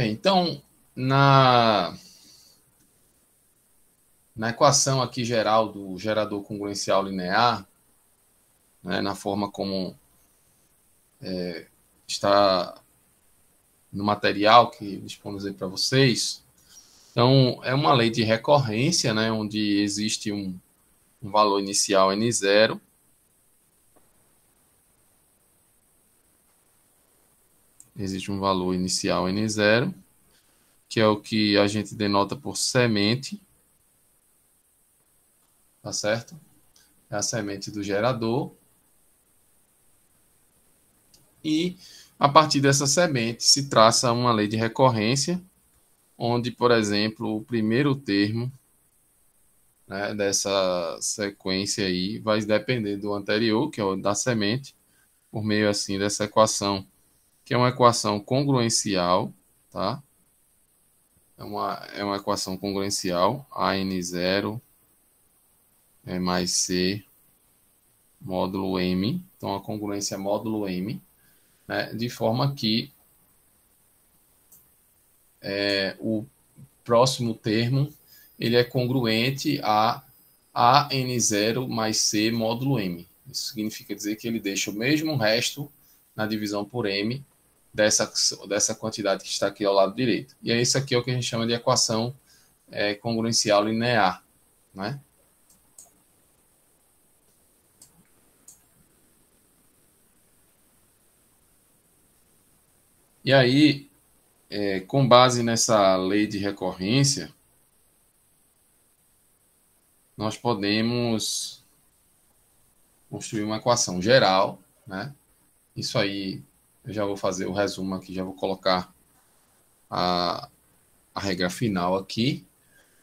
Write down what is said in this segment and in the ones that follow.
Bem, então, na equação aqui geral do gerador congruencial linear, né, na forma como está no material que dispomos aí para vocês, então é uma lei de recorrência, né, onde existe um valor inicial n0, existe um valor inicial n0, que é o que a gente denota por semente, tá certo? É a semente do gerador. E a partir dessa semente se traça uma lei de recorrência, onde, por exemplo, o primeiro termo, né, dessa sequência aí vai depender do anterior, que é o da semente, por meio assim dessa equação, que é uma equação congruencial, tá? É uma equação congruencial, AN0 mais C módulo M, então a congruência é módulo M, né, de forma que o próximo termo ele é congruente a AN0 mais C módulo M. Isso significa dizer que ele deixa o mesmo resto na divisão por M dessa quantidade que está aqui ao lado direito. E é isso aqui é o que a gente chama de equação congruencial linear, né? E aí, com base nessa lei de recorrência, nós podemos construir uma equação geral, né? Isso aí, eu já vou fazer o resumo aqui, já vou colocar a regra final aqui,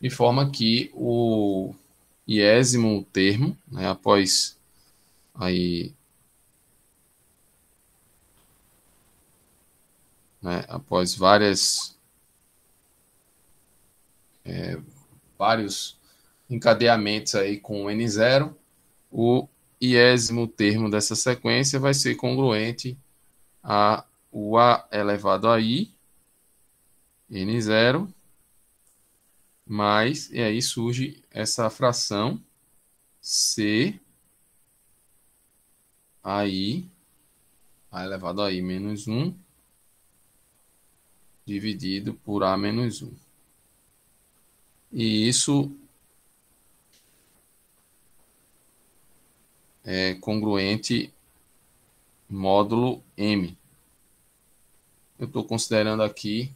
de forma que o iésimo termo, né, após aí, né, após vários encadeamentos aí com n0, o iésimo termo dessa sequência vai ser congruente a o a elevado a i, n0, mais, e aí surge essa fração c ai, a elevado a i menos 1, dividido por a menos 1. E isso é congruente módulo m. Eu estou considerando aqui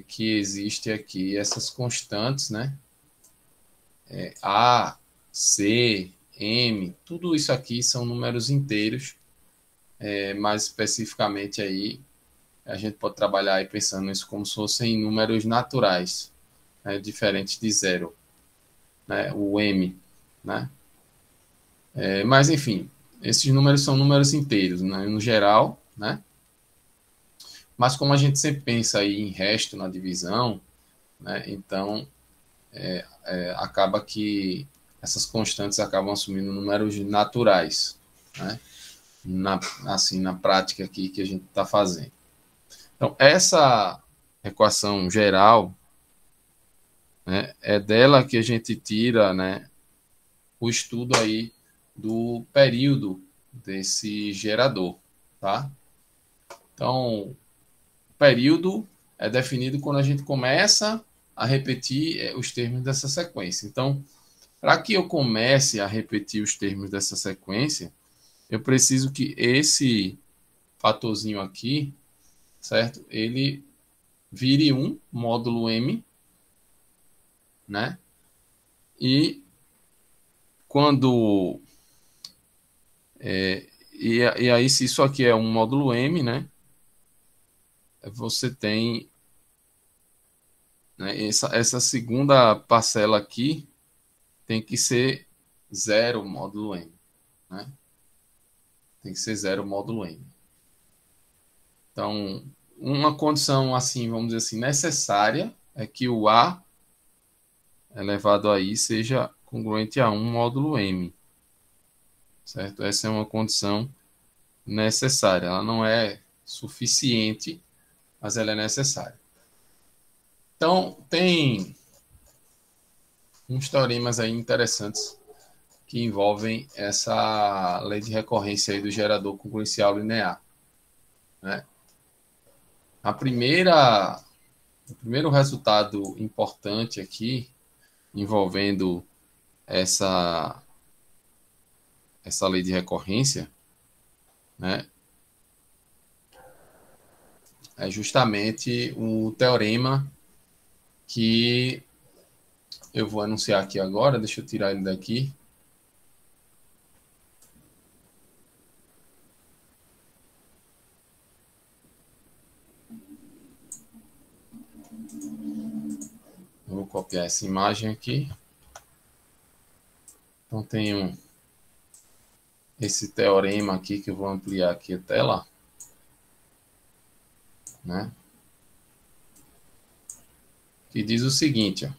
que existe aqui essas constantes, né? A, C, M, tudo isso aqui são números inteiros, mais especificamente aí a gente pode trabalhar aí pensando nisso como se fossem números naturais, né? Diferentes de zero, né? O M, né? Mas enfim, esses números são números inteiros, né? No geral, né? Mas como a gente sempre pensa aí em resto na divisão, né? Então acaba que essas constantes acabam assumindo números naturais, né? Assim, na prática aqui que a gente está fazendo. Então, essa equação geral, né, é dela que a gente tira, né, o estudo aí do período desse gerador, tá? Então, o período é definido quando a gente começa a repetir os termos dessa sequência. Então, para que eu comece a repetir os termos dessa sequência, eu preciso que esse fatorzinho aqui, certo? Ele vire 1 módulo M, né? E quando e aí se isso aqui é um módulo M, né? Você tem, né, essa segunda parcela aqui tem que ser 0 módulo M, né? Tem que ser 0 módulo M. Então, uma condição assim, vamos dizer assim, necessária é que o A elevado a I seja congruente a 1 módulo M, certo? Essa é uma condição necessária. Ela não é suficiente, mas ela é necessária. Então, tem uns teoremas aí interessantes que envolvem essa lei de recorrência aí do gerador congruencial linear, né? O primeiro resultado importante aqui, envolvendo essa lei de recorrência, né, é justamente o teorema que eu vou anunciar aqui agora. Deixa eu tirar ele daqui. Vou copiar essa imagem aqui. Então, tenho esse teorema aqui que eu vou ampliar aqui a tela, né? Que diz o seguinte, ó.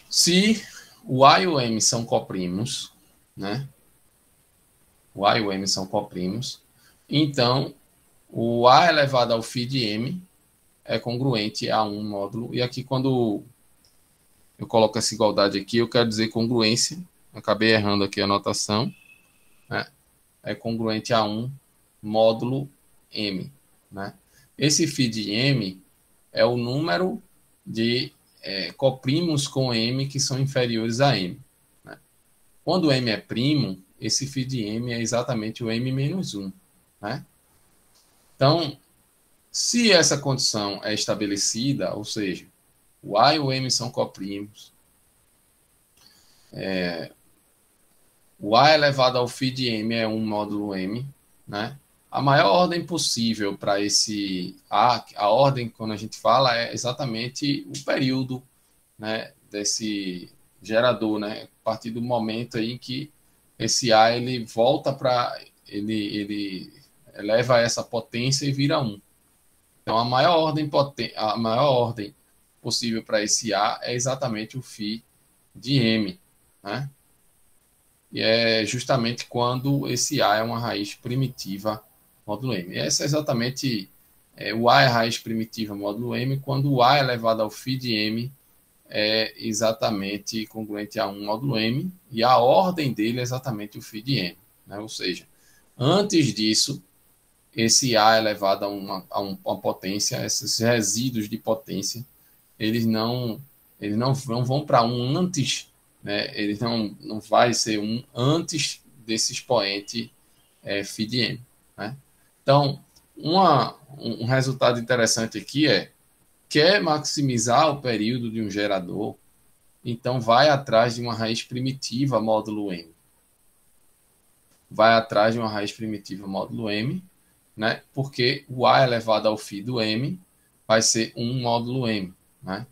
Se o A e o M são coprimos, né? O A e o M são coprimos, então o A elevado ao φ de M é congruente a um módulo. E aqui, quando eu coloco essa igualdade aqui, eu quero dizer congruência. Acabei errando aqui a notação, né? É congruente a um módulo M, né? Esse φ de M é o número de coprimos com M que são inferiores a M, né? Quando M é primo, esse φ de M é exatamente o M menos 1, né? Então, se essa condição é estabelecida, ou seja, o A e o M são coprimos, o A elevado ao φ de M é 1 módulo M, né? A maior ordem possível para esse a ordem, quando a gente fala, é exatamente o período, né, desse gerador, né? A partir do momento aí que esse A ele volta para ele eleva essa potência e vira 1. Então a maior ordem possível para esse A é exatamente o φ de M, né? E é justamente quando esse A é uma raiz primitiva módulo M. E essa é exatamente o A é raiz primitiva módulo M, quando o A elevado ao φ de M é exatamente congruente a 1 módulo M, e a ordem dele é exatamente o φ de M, né? Ou seja, antes disso, esse A elevado a uma potência, esses resíduos de potência, eles não vão para 1 antes, né? Eles não vai ser 1 antes desse expoente φ de M, né? Então, um resultado interessante aqui quer maximizar o período de um gerador, então vai atrás de uma raiz primitiva módulo M. Vai atrás de uma raiz primitiva módulo M, né? Porque o A elevado ao φ do M vai ser 1 módulo M, né?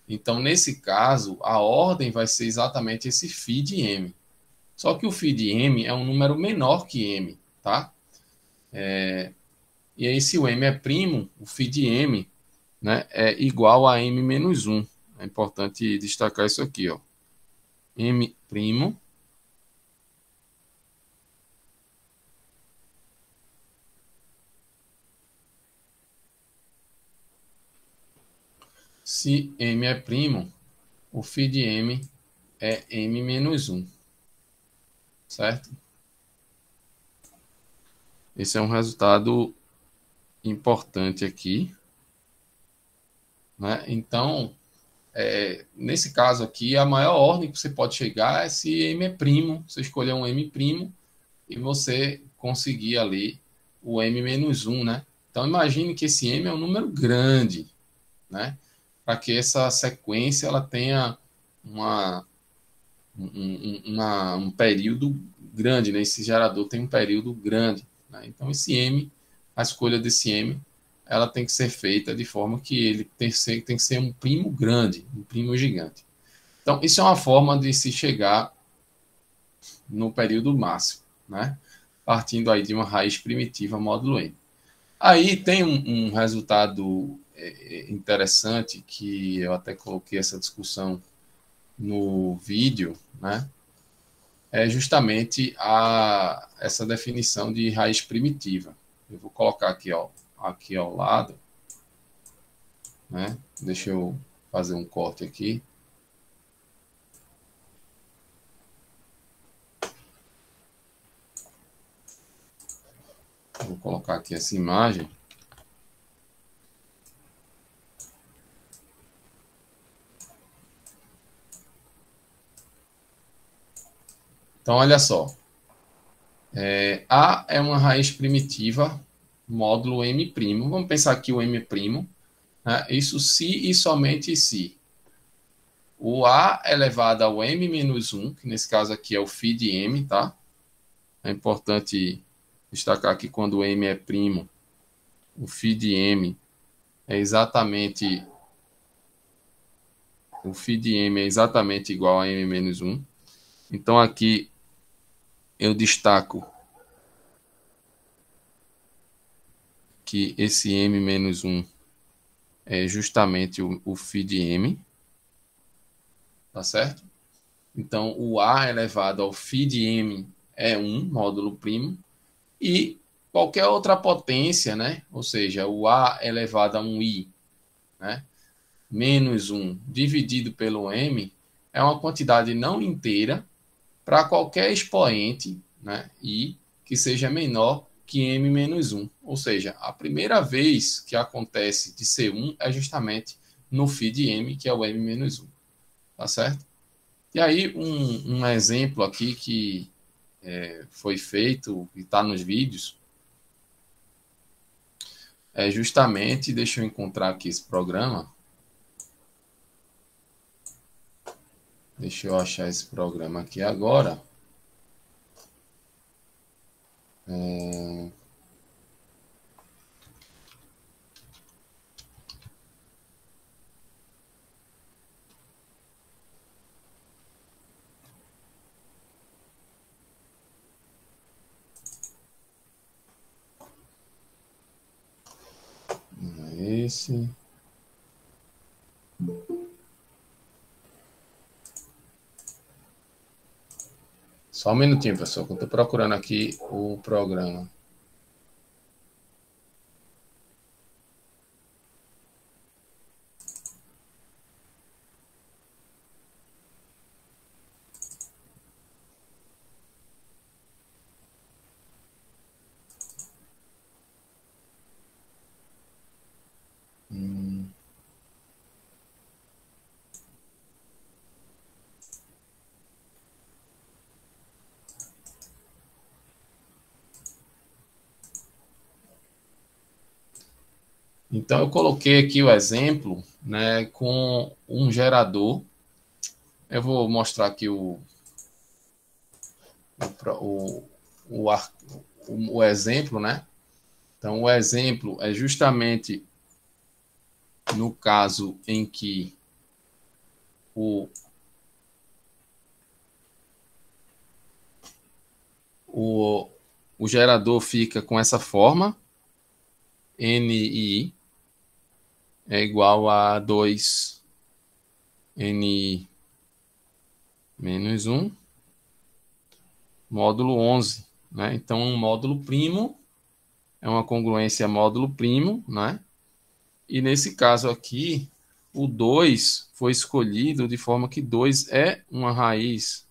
Então, nesse caso, a ordem vai ser exatamente esse φ de M. Só que o φ de M é um número menor que M, tá? E aí, se o M é primo, o φ de M, né, é igual a M menos 1. É importante destacar isso aqui, ó. M primo se M é primo, o φ de M é M menos 1. Certo? Esse é um resultado importante aqui, né? Então, nesse caso aqui, a maior ordem que você pode chegar é se M é primo, você escolher um M primo e você conseguir ali o M menos 1, né? Então, imagine que esse M é um número grande, né? Para que essa sequência ela tenha um período grande, né? Esse gerador tem um período grande, né? Então, esse M, a escolha desse M, ela tem que ser feita de forma que ele tem que ser um primo grande, um primo gigante. Então, isso é uma forma de se chegar no período máximo, né? Partindo aí de uma raiz primitiva módulo M. Aí tem um resultado interessante, que eu até coloquei essa discussão no vídeo, né? É justamente essa definição de raiz primitiva. Eu vou colocar aqui ao lado. né? Deixa eu fazer um corte aqui. Vou colocar aqui essa imagem. Então, olha só. A é uma raiz primitiva, módulo M'. Vamos pensar aqui o M', né? Isso se e somente se. O A elevado ao M menos 1, que nesse caso aqui é o φ de M, tá? É importante destacar que quando o M é primo, o φ de M é exatamente igual a M menos 1. Então aqui eu destaco que esse M menos 1 é justamente o φ de M, tá certo? Então o A elevado ao φ de M é 1, módulo primo, e qualquer outra potência, né? Ou seja, o A elevado a 1i, né? Menos 1 dividido pelo M é uma quantidade não inteira para qualquer expoente, né? I que seja menor que M menos 1. Ou seja, a primeira vez que acontece de ser 1 é justamente no φ de M, que é o M menos 1. Tá certo? E aí, um exemplo aqui que foi feito e está nos vídeos, é justamente, deixa eu encontrar aqui esse programa. Deixa eu achar esse programa aqui agora. Esse. Só um minutinho, pessoal, que eu estou procurando aqui o programa. Então, eu coloquei aqui o exemplo, né, com um gerador. Eu vou mostrar aqui o, o, o exemplo, né? Então, o exemplo é justamente no caso em que o, o, o gerador fica com essa forma, NI é igual a 2 NI menos 1, módulo 11. Né? Então, um módulo primo é uma congruência módulo primo, né? E nesse caso aqui, o 2 foi escolhido de forma que 2 é uma raiz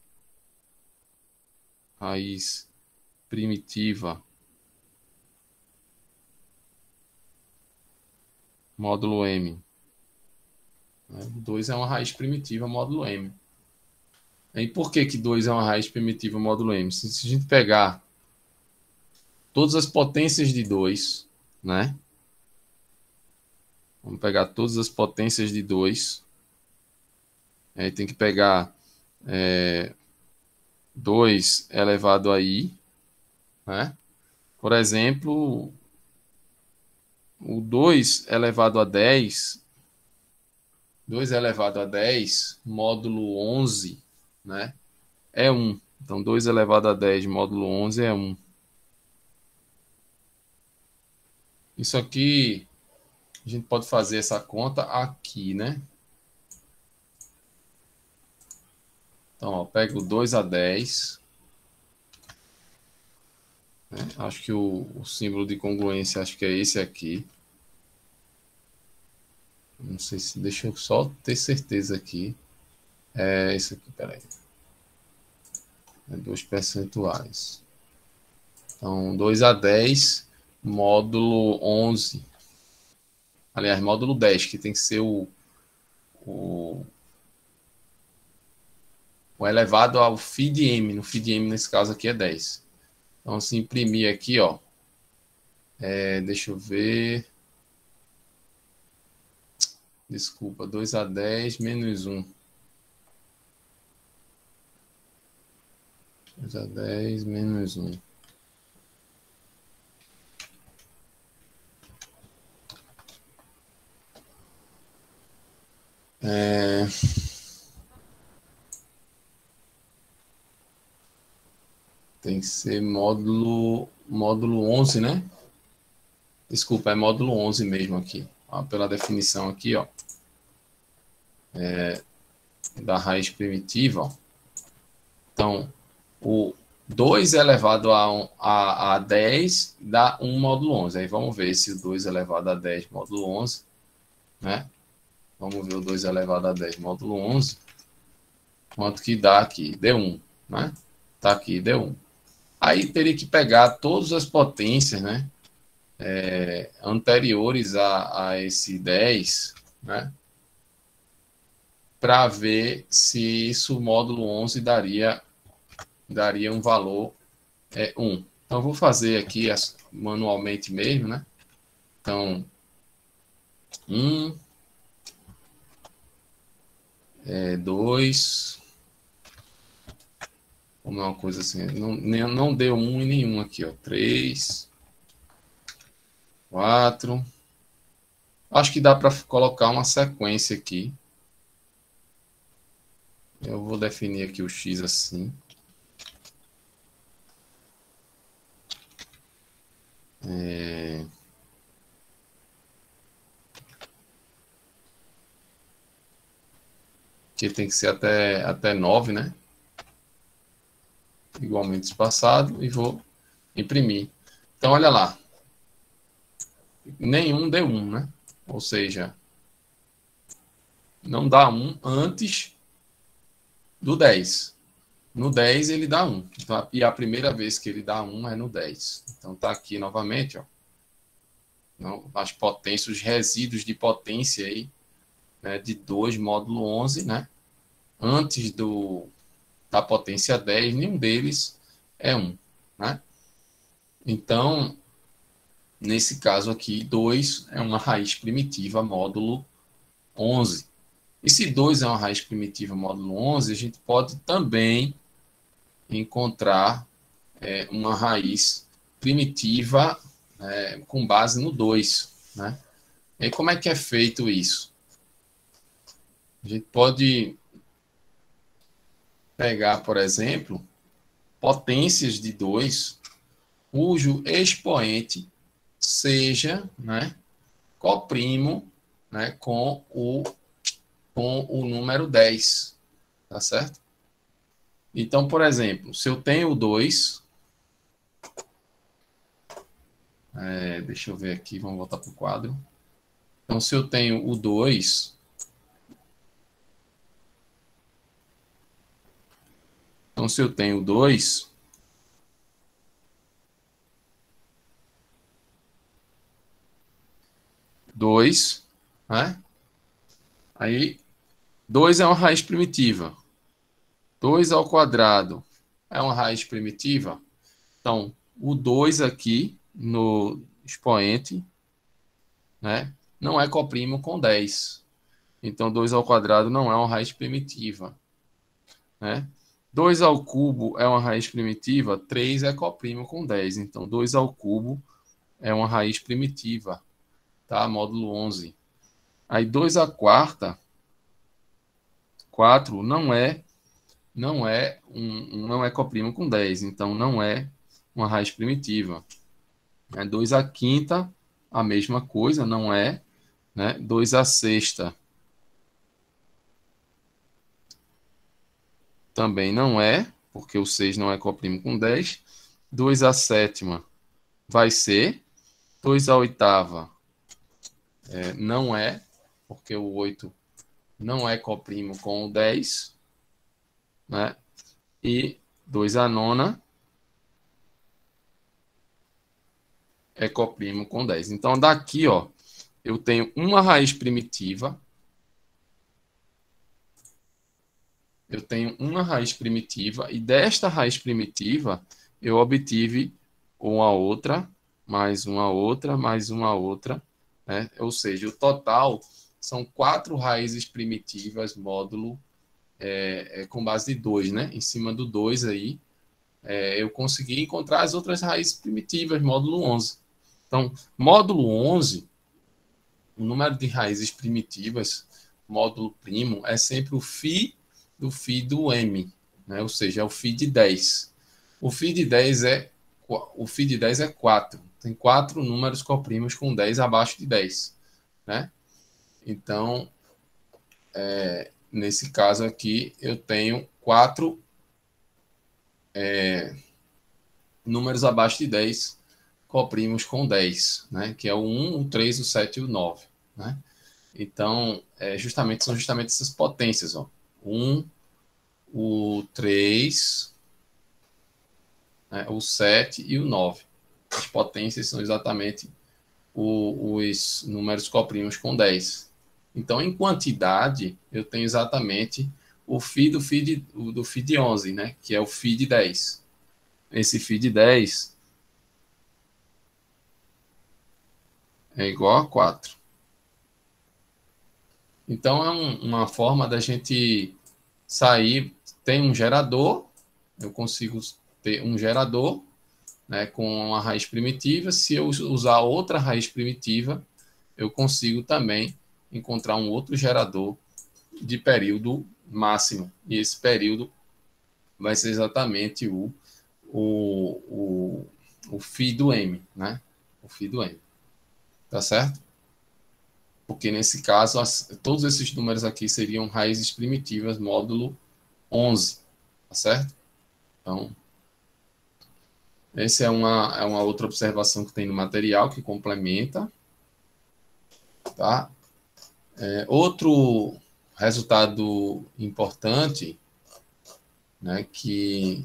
primitiva, módulo M. 2 é uma raiz primitiva, módulo M. E por que 2 é uma raiz primitiva, módulo M? Se a gente pegar todas as potências de 2, né? Vamos pegar todas as potências de 2. Aí tem que pegar 2 elevado a i, né? Por exemplo, o 2 elevado a 10, 2 elevado a 10, módulo 11, né? É 1. Então, 2 elevado a 10, módulo 11 é 1. Isso aqui, a gente pode fazer essa conta aqui, né? Então, ó, pego 2 a 10. Né? Acho que o símbolo de congruência, acho que é esse aqui. Não sei se... Deixa eu só ter certeza aqui. É isso aqui, peraí. É 2 percentuais. Então, 2 a 10, módulo 11. Aliás, módulo 10, que tem que ser o elevado ao φ de m. No φ de m, nesse caso aqui, é 10. Então, se imprimir aqui, ó. Deixa eu ver. Desculpa, 2 a 10 menos 1. 2 a 10 menos 1. Tem que ser módulo 11, né? Desculpa, é módulo 11 mesmo aqui. Ó, pela definição aqui, ó. Da raiz primitiva, ó. Então, o 2 elevado a 10 dá 1 módulo 11. Aí vamos ver se o 2 elevado a 10 módulo 11, né? Vamos ver o 2 elevado a 10 módulo 11. Quanto que dá aqui? Deu 1, né? Tá aqui, deu 1. Aí teria que pegar todas as potências, né? Anteriores a esse 10, né? Para ver se isso, o módulo 11, daria um valor 1. Então, eu vou fazer aqui manualmente mesmo, né? Então, 1, 2, como é uma coisa assim, não deu 1 em nenhum aqui, ó. 3, 4. Acho que dá para colocar uma sequência aqui. Eu vou definir aqui o x assim. Que tem que ser até 9, né? Igualmente espaçado, e vou imprimir. Então, olha lá. Nenhum deu 1, né? Ou seja, não dá 1 antes do 10. No 10 ele dá 1. Então, e a primeira vez que ele dá 1 é no 10. Então tá aqui novamente, ó. As potências, os resíduos de potência aí, né, de 2 módulo 11, né? Antes da potência 10, nenhum deles é 1, né? Então, nesse caso aqui, 2 é uma raiz primitiva módulo 11. E se 2 é uma raiz primitiva módulo 11, a gente pode também encontrar uma raiz primitiva com base no 2, né? E como é que é feito isso? A gente pode pegar, por exemplo, potências de 2, cujo expoente seja, né, coprimo, né, com o número 10, tá certo? Então, por exemplo, se eu tenho 2, deixa eu ver aqui, vamos voltar para o quadro. Então, se eu tenho o 2, então, se eu tenho 2, né? Aí, 2 é uma raiz primitiva. 2 ao quadrado é uma raiz primitiva. Então, o 2 aqui no expoente, né, não é coprimo com 10. Então, 2 ao quadrado não é uma raiz primitiva, né? 2 ao cubo é uma raiz primitiva, 3 é coprimo com 10. Então, 2 ao cubo é uma raiz primitiva, tá? Módulo 11. Aí, 2 à quarta, 4 não é coprimo com 10. Então, não é uma raiz primitiva. 2 à quinta, a mesma coisa, não é, né? 2 à sexta também não é, porque o 6 não é coprimo com 10. 2 à sétima vai ser. 2 à oitava não é. porque o 8 não é coprimo com o 10, né? E 2 a nona é coprimo com 10. Então, daqui, ó, eu tenho uma raiz primitiva. Eu tenho uma raiz primitiva, e desta raiz primitiva, eu obtive uma outra, mais uma outra, mais uma outra, né? Ou seja, o total são 4 raízes primitivas, módulo com base de 2, né? Em cima do 2 aí, eu consegui encontrar as outras raízes primitivas, módulo 11. Então, módulo 11, o número de raízes primitivas, módulo primo, é sempre o φ do m, né? Ou seja, é o φ de 10. O φ de 10 é 4. Tem 4 números coprimos com 10 abaixo de 10, né? Então, nesse caso aqui, eu tenho 4 números abaixo de 10 coprimos com 10, né? Que é o 1, o 3, o 7 e o 9, né? Então, são justamente essas potências, ó. 1, o 3, né, o 7 e o 9. As potências são exatamente os números coprimos com 10. Então, em quantidade, eu tenho exatamente o φ do φ de 11, né, que é o φ de 10. Esse φ de 10 é igual a 4. Então, é uma forma da gente sair. Tem um gerador, eu consigo ter um gerador, né, com uma raiz primitiva. Se eu usar outra raiz primitiva, eu consigo também encontrar um outro gerador de período máximo. E esse período vai ser exatamente o φ do m, né? O φ do m. Tá certo? Porque nesse caso, todos esses números aqui seriam raízes primitivas módulo 11. Tá certo? Então, essa é uma outra observação que tem no material que complementa. Tá? Outro resultado importante, né, que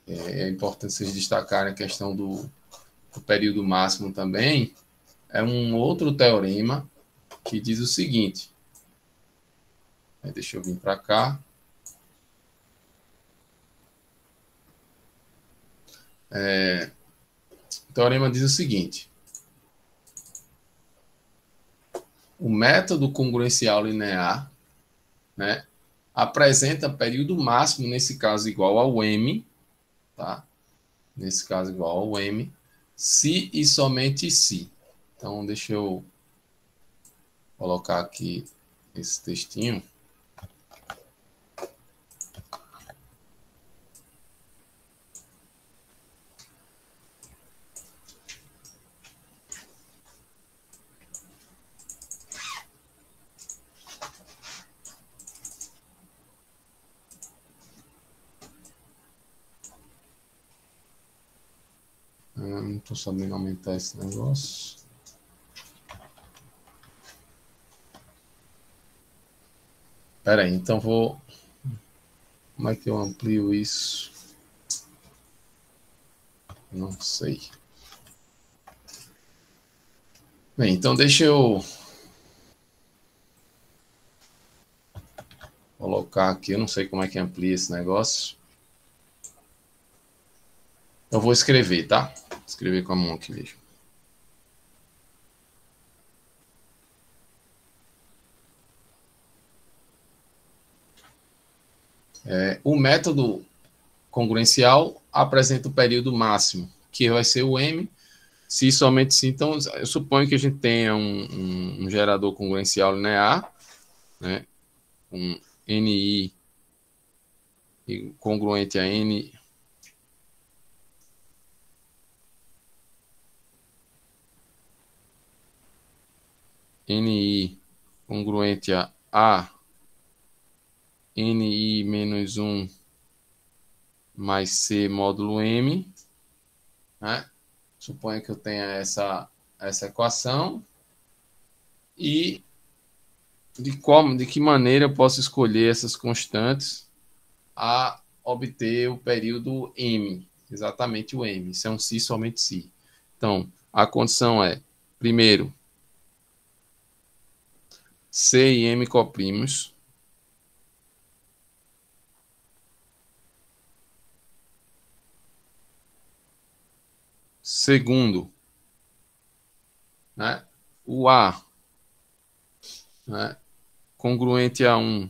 é importante vocês destacarem a questão do período máximo também, é um outro teorema que diz o seguinte. Deixa eu vir para cá. O teorema diz o seguinte. O método congruencial linear, né, apresenta período máximo, nesse caso igual ao m, tá? Nesse caso igual ao m, se e somente se. Então, deixa eu colocar aqui esse textinho. Não estou sabendo aumentar esse negócio. Espera aí, então vou... Como é que eu amplio isso? Não sei. Bem, então deixa eu colocar aqui. Eu não sei como é que amplia esse negócio. Eu vou escrever, tá? Escrever com a mão aqui mesmo. O método congruencial apresenta o período máximo, que vai ser o m, se somente se. Então, eu suponho que a gente tenha um gerador congruencial linear, né, com NI congruente a N. NI congruente a NI menos 1 mais C módulo M, né? Suponha que eu tenha essa equação, E de que maneira eu posso escolher essas constantes a obter o período M, exatamente o M. Isso é um si, somente si. Então, a condição é, primeiro, C e M coprimos. Segundo, né, o A, né, congruente a um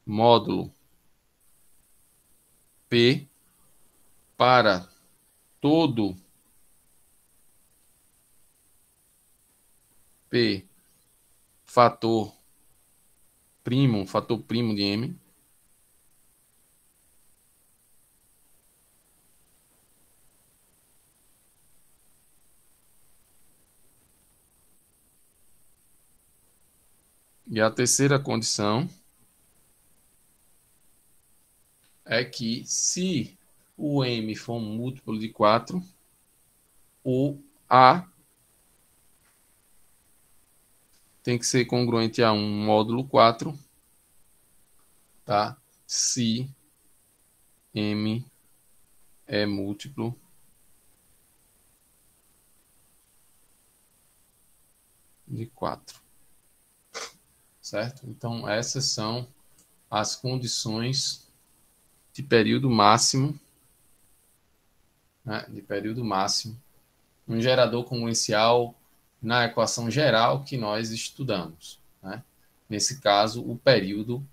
módulo P para todo P fator primo de M. E a terceira condição é que se o M for um múltiplo de 4, o A tem que ser congruente a um módulo 4, tá? Se M é múltiplo de 4. Certo? Então, essas são as condições de período máximo, né? De período máximo, um gerador congruencial na equação geral que nós estudamos, né? Nesse caso, o período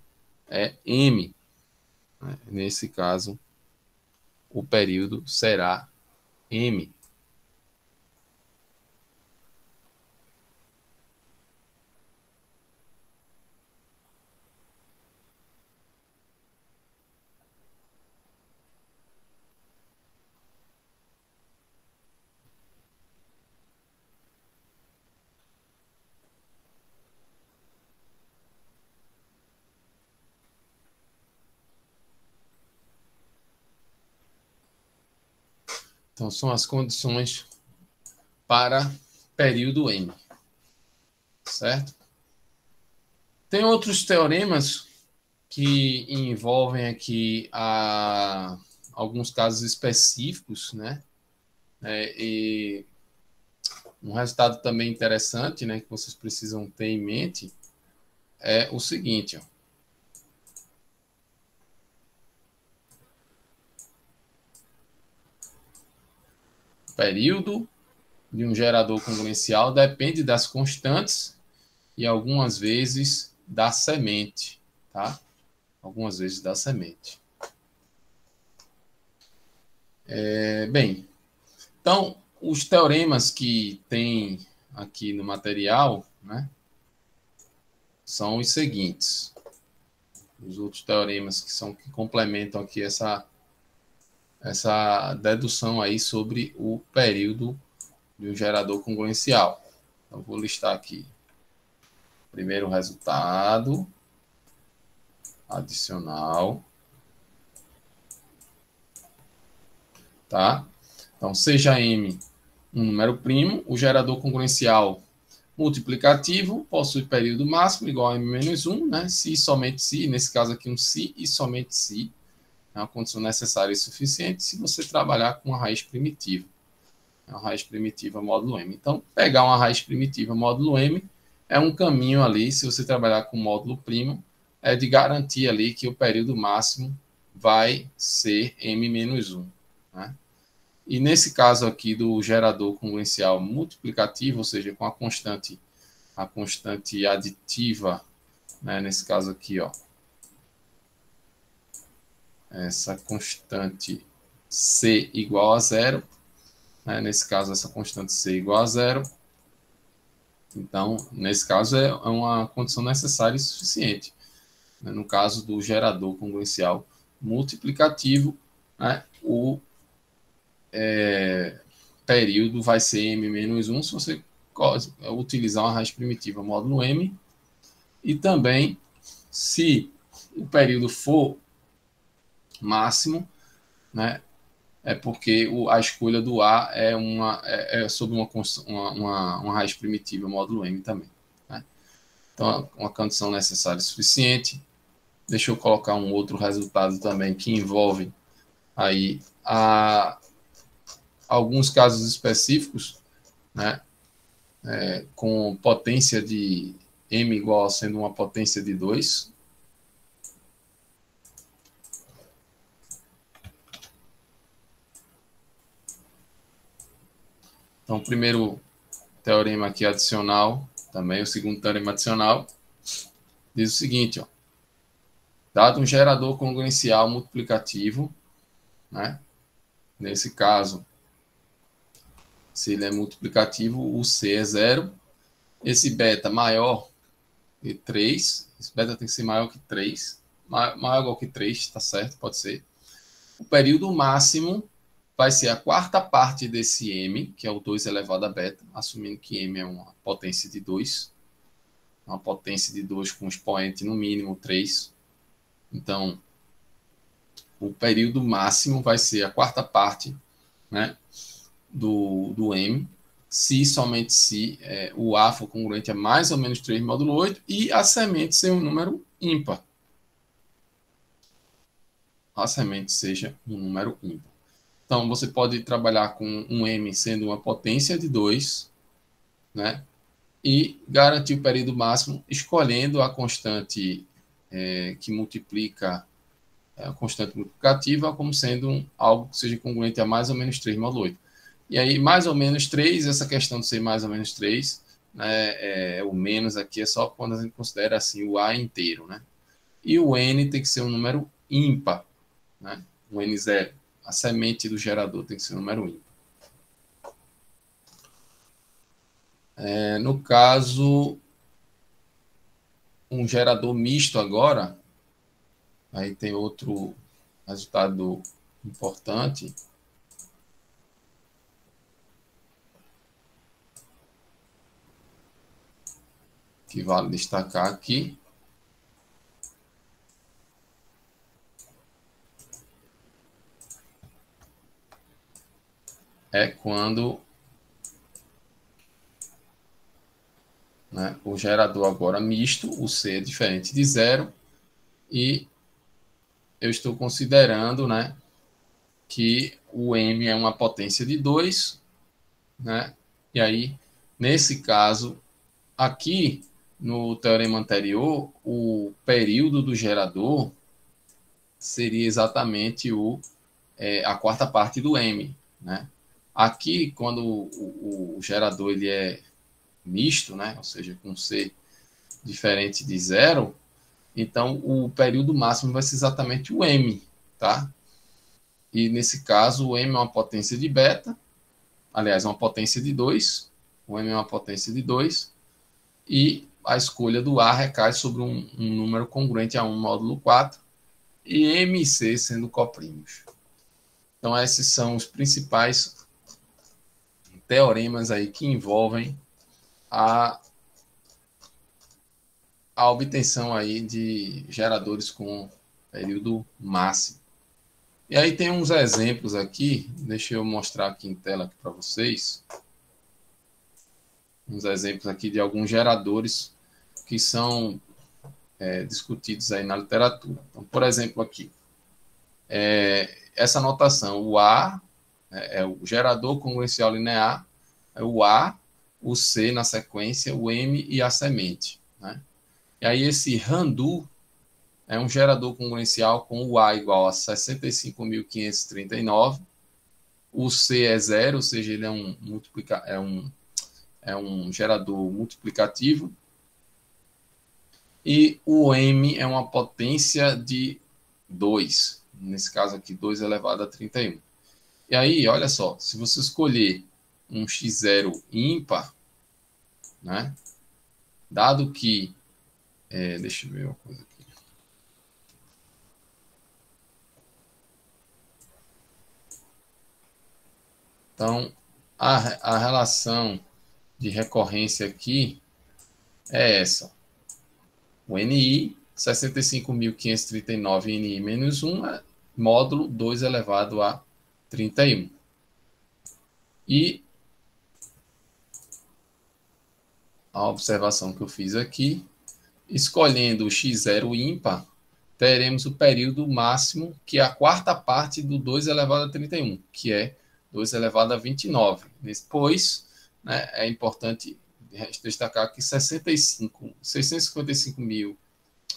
é M. Né? Nesse caso, o período será M. Então, são as condições para período M. Certo? Tem outros teoremas que envolvem aqui alguns casos específicos, né? E um resultado também interessante, né, que vocês precisam ter em mente é o seguinte, ó. O período de um gerador congruencial depende das constantes e algumas vezes da semente, tá? Algumas vezes da semente. Bem, então, os teoremas que tem aqui no material, né, são os seguintes. Os outros teoremas que complementam aqui essa dedução aí sobre o período de um gerador congruencial. Então, vou listar aqui. Primeiro resultado adicional, tá? Então, seja M um número primo, o gerador congruencial multiplicativo possui período máximo igual a M menos 1, né? Se e somente se, nesse caso aqui um se e somente se, é uma condição necessária e suficiente se você trabalhar com uma raiz primitiva. Uma raiz primitiva módulo M. Então, pegar uma raiz primitiva módulo M é um caminho ali, se você trabalhar com módulo primo, é de garantir ali que o período máximo vai ser M menos 1. Né? E nesse caso aqui do gerador congruencial multiplicativo, ou seja, com a constante aditiva, né? Nesse caso aqui, ó, essa constante C igual a zero, né? Nesse caso, essa constante C igual a zero. Então, nesse caso, é uma condição necessária e suficiente. Né? No caso do gerador congruencial multiplicativo, né? O período vai ser M menos 1 se você utilizar uma raiz primitiva módulo M. E também, se o período for máximo, né? É porque a escolha do A é sobre uma raiz primitiva módulo M também. Então, uma condição necessária suficiente. Deixa eu colocar um outro resultado também que envolve aí alguns casos específicos, né, com potência de m igual a sendo uma potência de 2. Então, o primeiro teorema aqui adicional, também o segundo teorema adicional, diz o seguinte, ó, dado um gerador congruencial multiplicativo, né, nesse caso, se ele é multiplicativo, o C é 0, esse beta maior que 3, esse beta tem que ser maior que 3, maior ou igual que 3, tá certo? Pode ser. O período máximo vai ser a quarta parte desse m, que é o 2 elevado a beta, assumindo que m é uma potência de 2, uma potência de 2 com expoente no mínimo 3. Então, o período máximo vai ser a quarta parte, né, do m, se somente se o A for congruente a mais ou menos 3 módulo 8 e a semente ser um número ímpar. A semente seja um número ímpar. Então, você pode trabalhar com um m sendo uma potência de 2, né, e garantir o período máximo escolhendo a constante que multiplica a constante multiplicativa como sendo algo que seja congruente a mais ou menos 3 módulo 8. E aí, mais ou menos 3, essa questão de ser mais ou menos 3, né, o menos aqui é só quando a gente considera assim o A inteiro, né? E o N tem que ser um número ímpar, né? O N0, a semente do gerador tem que ser um número ímpar. No caso, um gerador misto agora, aí tem outro resultado importante, que vale destacar aqui. É quando, né, o gerador agora misto, o C é diferente de 0, e eu estou considerando, né, que o M é uma potência de 2, né, e aí, nesse caso, aqui no teorema anterior, o período do gerador seria exatamente a quarta parte do M, né? Aqui, quando o gerador ele é misto, né, ou seja, com C diferente de 0, então o período máximo vai ser exatamente o M, tá? E nesse caso, o M é uma potência de beta, aliás, uma potência de 2, o M é uma potência de 2, e a escolha do A recai sobre um número congruente a 1 módulo 4, e MC sendo coprimos. Então, esses são os principais teoremas aí que envolvem a obtenção aí de geradores com período máximo. E aí tem uns exemplos aqui, deixa eu mostrar aqui em tela para vocês. Uns exemplos aqui de alguns geradores que são discutidos aí na literatura. Então, por exemplo, aqui, essa notação, o A é o gerador congruencial linear, é o A, o C na sequência, o M e a semente, né? E aí esse Randu é um gerador congruencial com o A igual a 65.539, o C é 0, ou seja, ele é um gerador multiplicativo, e o M é uma potência de 2, nesse caso aqui, 2 elevado a 31. E aí, olha só, se você escolher um x0 ímpar, né, dado que, deixa eu ver uma coisa aqui. Então, a relação de recorrência aqui é essa. O NI, 65.539 NI menos 1 é módulo 2 elevado a 31. E a observação que eu fiz aqui Escolhendo o x0 ímpar, teremos o período máximo, que é a quarta parte do 2 elevado a 31, que é 2 elevado a 29. Depois, né, é importante destacar que 655 mil,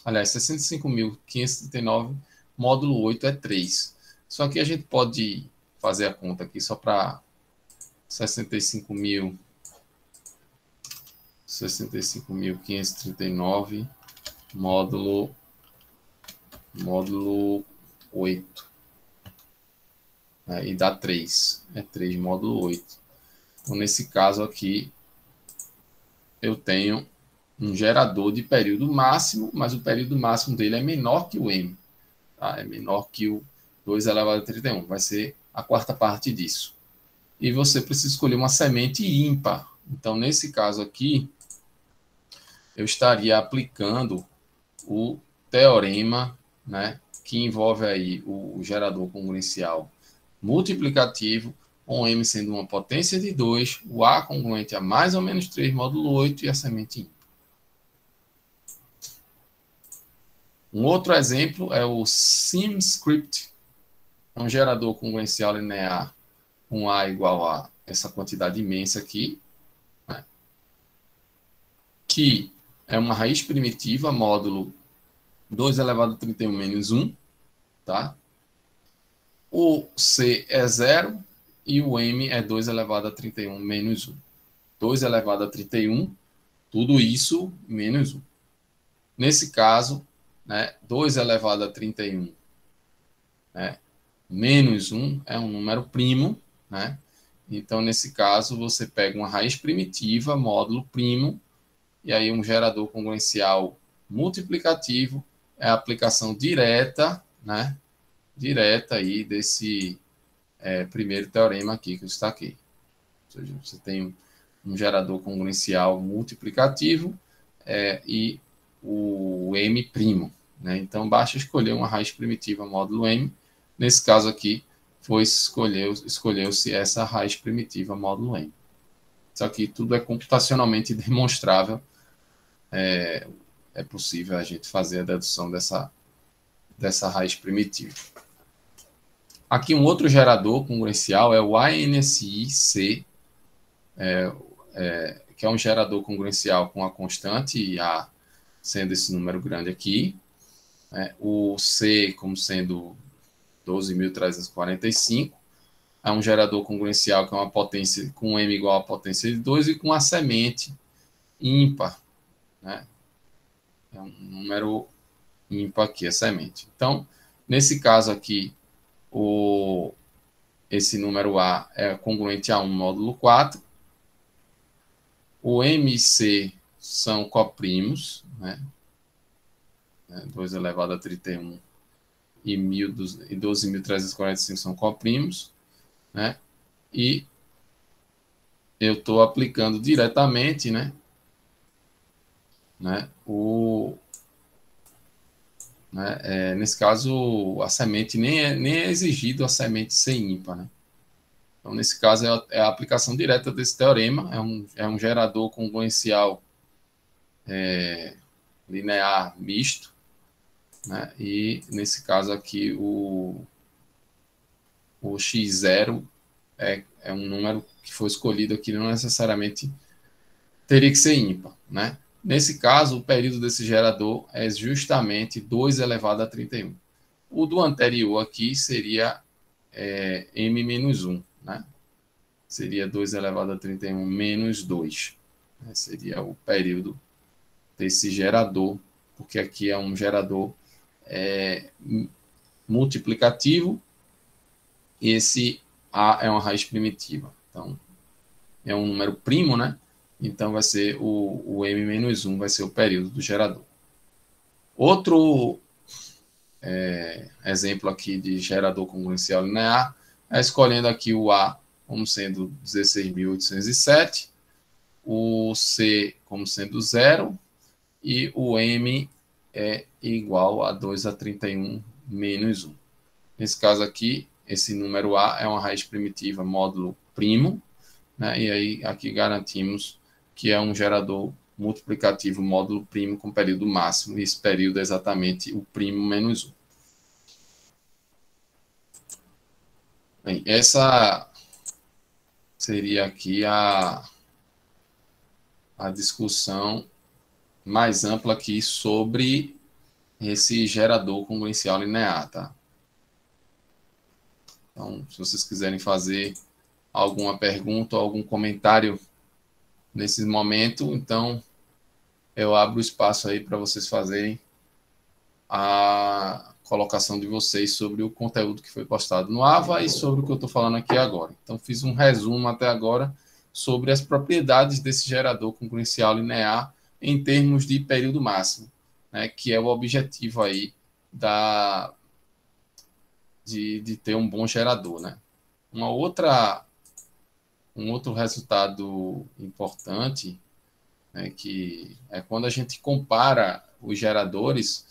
aliás, 65.539, módulo 8 é 3. Só que a gente pode fazer a conta aqui só para 65.539, módulo 8. E dá 3. É 3 módulo 8. Então, nesse caso aqui, eu tenho um gerador de período máximo, mas o período máximo dele é menor que o M. Tá? É menor que o 2 elevado a 31. Vai ser a quarta parte disso. E você precisa escolher uma semente ímpar. Então, nesse caso aqui, eu estaria aplicando o teorema, né, que envolve aí o gerador congruencial multiplicativo, com M sendo uma potência de 2, o A congruente a mais ou menos 3 módulo 8 e a semente ímpar. Um outro exemplo é o SimScript, um gerador congruencial linear com A igual a essa quantidade imensa aqui, né, que é uma raiz primitiva, módulo 2 elevado a 31 menos 1, tá? O C é 0 e o M é 2 elevado a 31 menos 1. 2 elevado a 31, tudo isso menos 1. Nesse caso, né, 2 elevado a 31, né, menos 1 é um número primo, né? Então, nesse caso, você pega uma raiz primitiva, módulo primo, e aí um gerador congruencial multiplicativo é a aplicação direta, né? Direta aí desse primeiro teorema aqui que eu destaquei. Ou seja, você tem um gerador congruencial multiplicativo e o M', né? Então, basta escolher uma raiz primitiva módulo M. Nesse caso aqui, escolheu-se essa raiz primitiva módulo M. Isso aqui tudo é computacionalmente demonstrável. É possível a gente fazer a dedução dessa raiz primitiva. Aqui um outro gerador congruencial é o ANSI-C, que é um gerador congruencial com a constante A sendo esse número grande aqui, né? O C como sendo 12.345, é um gerador congruencial que é uma potência com M igual a potência de 2 e com a semente ímpar, né? É um número ímpar aqui, a semente. Então, nesse caso aqui, esse número A é congruente a 1 módulo 4. O M e C são coprimos, né? 2 elevado a 31 e 12.345 são coprimos, né? E eu estou aplicando diretamente, né? Nesse caso, a semente nem é exigido a semente ser ímpar, né? Então, nesse caso, é a aplicação direta desse teorema, é um gerador congruencial linear misto, né? E, nesse caso aqui, o x0 é um número que foi escolhido aqui, não necessariamente teria que ser ímpar, né? Nesse caso, o período desse gerador é justamente 2 elevado a 31. O do anterior aqui seria M-1, né? Seria 2 elevado a 31 menos 2. Né? Seria o período desse gerador, porque aqui é um gerador multiplicativo e esse A é uma raiz primitiva. Então, é um número primo, né? Então, vai ser o M-1 vai ser o período do gerador. Outro exemplo aqui de gerador congruencial linear é escolhendo aqui o A como sendo 16.807, o C como sendo 0 e o M é igual a 2 a 31 menos 1. Nesse caso aqui, esse número A é uma raiz primitiva módulo primo, né? E aí aqui garantimos que é um gerador multiplicativo módulo primo com período máximo, e esse período é exatamente o primo menos 1. Bem, essa seria aqui a discussão mais ampla aqui sobre esse gerador congruencial linear, tá? Então, se vocês quiserem fazer alguma pergunta ou algum comentário nesse momento, então eu abro o espaço aí para vocês fazerem a colocação de vocês sobre o conteúdo que foi postado no AVA e sobre o que eu estou falando aqui agora. Então, fiz um resumo até agora sobre as propriedades desse gerador congruencial linear em termos de período máximo, né, que é o objetivo aí de ter um bom gerador, né? Um outro resultado importante, né, que é quando a gente compara os geradores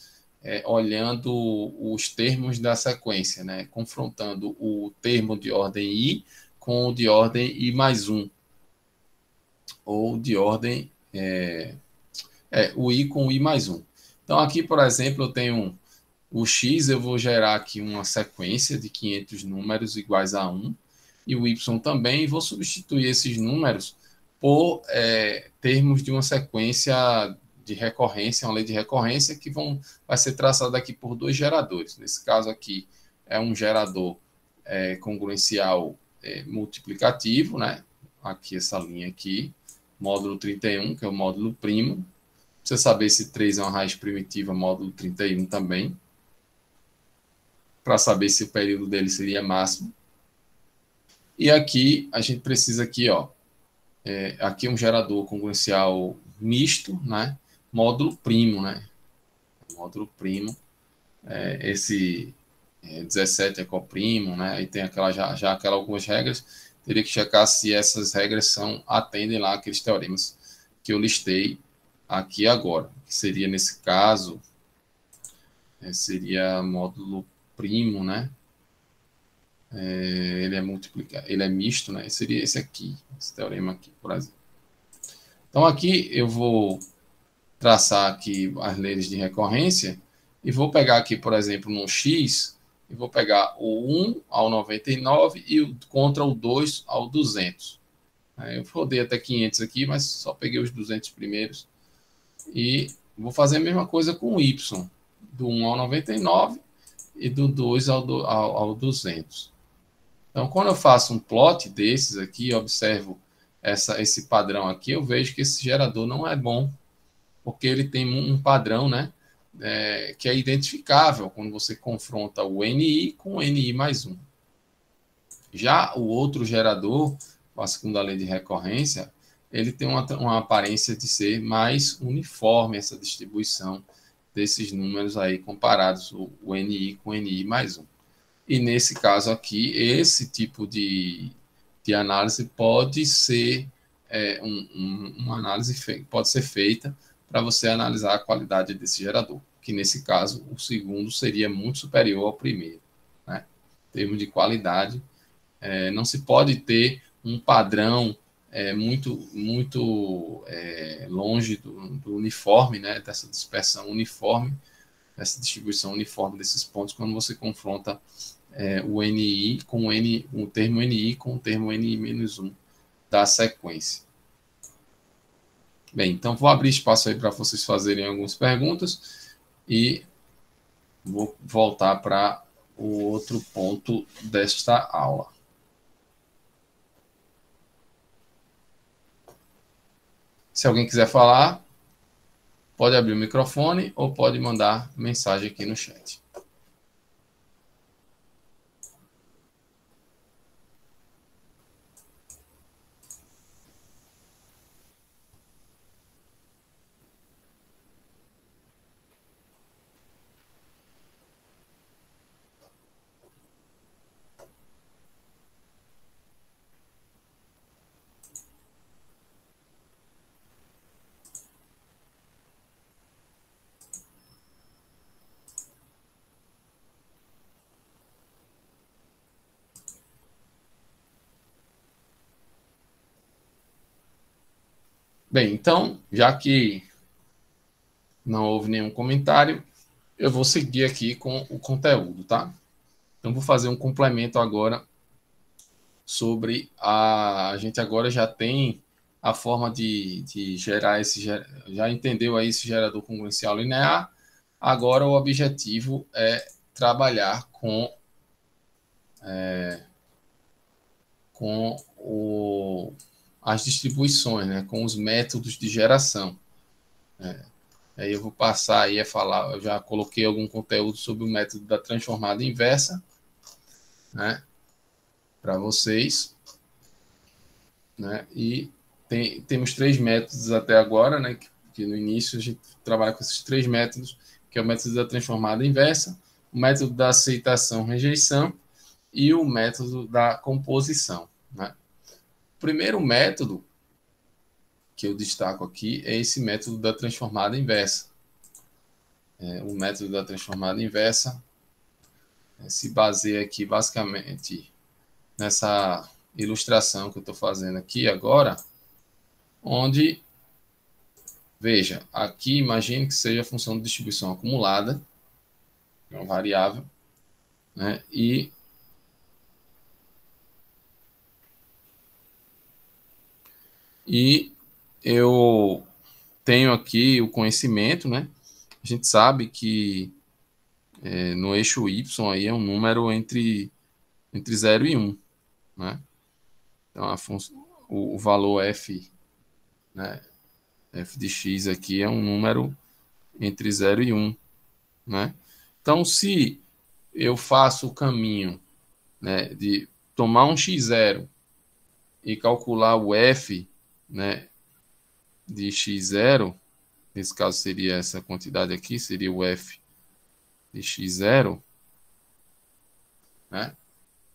olhando os termos da sequência, né, confrontando o termo de ordem i com o de ordem i mais 1, ou de ordem o i com o i mais 1. Então, aqui, por exemplo, eu tenho o x, eu vou gerar aqui uma sequência de 500 números iguais a 1, e o y também, e vou substituir esses números por termos de uma sequência de recorrência, uma lei de recorrência, que vai ser traçada aqui por dois geradores. Nesse caso aqui é um gerador congruencial multiplicativo, né? Aqui essa linha aqui, módulo 31, que é o módulo primo. Precisa saber se 3 é uma raiz primitiva, módulo 31 também, para saber se o período dele seria máximo. E aqui a gente precisa aqui, ó, aqui um gerador congruencial misto, né? Módulo primo, né? Módulo primo. Esse 17 é coprimo, né? Aí tem já algumas regras. Teria que checar se essas regras atendem lá aqueles teoremas que eu listei aqui agora. Que seria, nesse caso, seria módulo primo, né? Ele é misto, né? Seria esse aqui, esse teorema aqui, por exemplo. Então, aqui eu vou traçar aqui as leis de recorrência e vou pegar aqui, por exemplo, no x, e vou pegar o 1 ao 99 e contra o 2 ao 200. Eu rodei até 500 aqui, mas só peguei os 200 primeiros. E vou fazer a mesma coisa com o y, do 1 ao 99 e do 2 ao 200. Então, quando eu faço um plot desses aqui, observo esse padrão aqui, eu vejo que esse gerador não é bom, porque ele tem um padrão, né, que é identificável quando você confronta o NI com o NI mais 1. Já o outro gerador, com a segunda lei de recorrência, ele tem uma aparência de ser mais uniforme, essa distribuição desses números aí comparados, o NI com o NI mais 1. E nesse caso aqui, esse tipo de análise pode ser uma análise pode ser feita para você analisar a qualidade desse gerador, que nesse caso o segundo seria muito superior ao primeiro, né? Em termos de qualidade, não se pode ter um padrão muito longe do uniforme, né? Dessa dispersão uniforme, dessa distribuição uniforme desses pontos quando você confronta o NI com o termo NI com o termo NI-1 da sequência. Bem, então vou abrir espaço aí para vocês fazerem algumas perguntas e vou voltar para o outro ponto desta aula. Se alguém quiser falar, pode abrir o microfone ou pode mandar mensagem aqui no chat. Bem, então, já que não houve nenhum comentário, eu vou seguir aqui com o conteúdo, tá? Então, vou fazer um complemento agora sobre a gente agora já tem a forma de gerar esse, já entendeu aí esse gerador congruencial linear. Agora o objetivo é trabalhar com as distribuições, né, com os métodos de geração. Aí eu vou passar aí a falar, eu já coloquei algum conteúdo sobre o método da transformada inversa, né, para vocês, né, e temos três métodos até agora, né, que no início a gente trabalha com esses três métodos, que é o método da transformada inversa, o método da aceitação-rejeição e o método da composição, né. O primeiro método que eu destaco aqui é esse método da transformada inversa. O método da transformada inversa se baseia aqui basicamente nessa ilustração que eu estou fazendo aqui agora, onde, veja, aqui imagine que seja a função de distribuição acumulada, que é uma variável, né, e eu tenho aqui o conhecimento, né? A gente sabe que no eixo y aí é um número entre 0 e 1, né? Então o valor f, né, f de x aqui é um número entre 0 e 1, né? Então, se eu faço o caminho, né, de tomar um x0 e calcular o f, né, de x0, nesse caso seria essa quantidade aqui, seria o f de x0, né?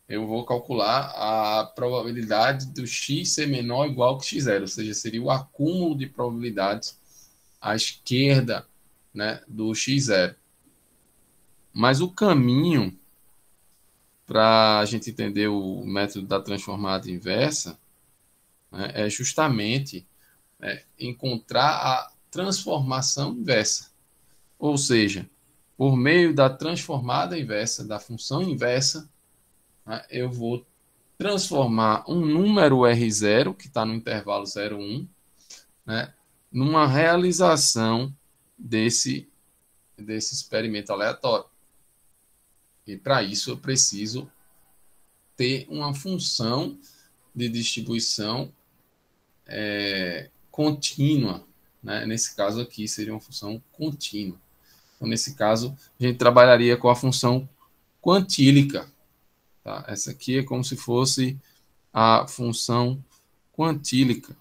Eu vou calcular a probabilidade do x ser menor ou igual que x0, ou seja, seria o acúmulo de probabilidades à esquerda, né, do x0. Mas o caminho para a gente entender o método da transformada inversa, né, é justamente encontrar a transformação inversa. Ou seja, por meio da transformada inversa, da função inversa, né, eu vou transformar um número R0, que está no intervalo 0, 1, né, numa realização desse experimento aleatório. E para isso eu preciso ter uma função de distribuição contínua, né? Nesse caso aqui seria uma função contínua. Então, nesse caso, a gente trabalharia com a função quantílica. Tá? Essa aqui é como se fosse a função quantílica.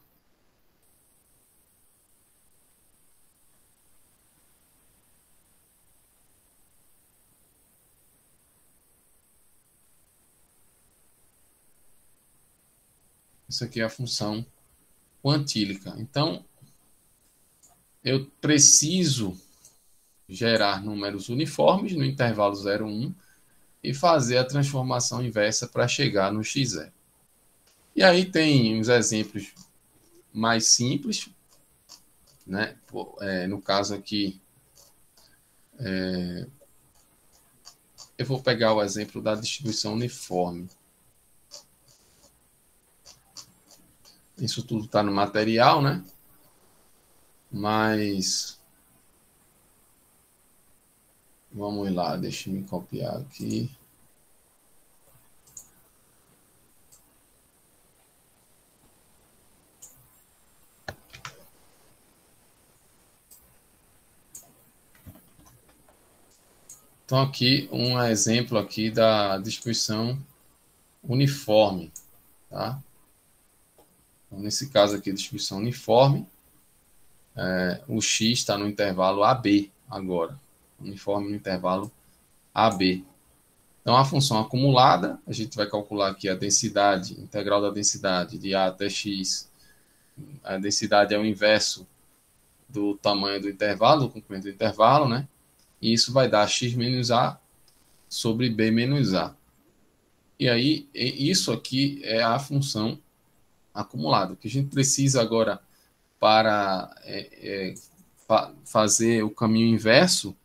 Isso aqui é a função quantílica. Então, eu preciso gerar números uniformes no intervalo 0, 1 e fazer a transformação inversa para chegar no x0. E aí tem uns exemplos mais simples, né? No caso aqui, eu vou pegar o exemplo da distribuição uniforme. Isso tudo está no material, né? Mas vamos lá, deixa eu me copiar aqui. Então aqui um exemplo aqui da distribuição uniforme, tá? Então, nesse caso aqui, distribuição uniforme, o x está no intervalo AB agora, uniforme no intervalo AB. Então, a função acumulada, a gente vai calcular aqui a densidade, integral da densidade de A até x. A densidade é o inverso do tamanho do intervalo, do comprimento do intervalo, né? E isso vai dar x menos A sobre B menos A. E aí, isso aqui é a função acumulada. O que a gente precisa agora para fazer o caminho inverso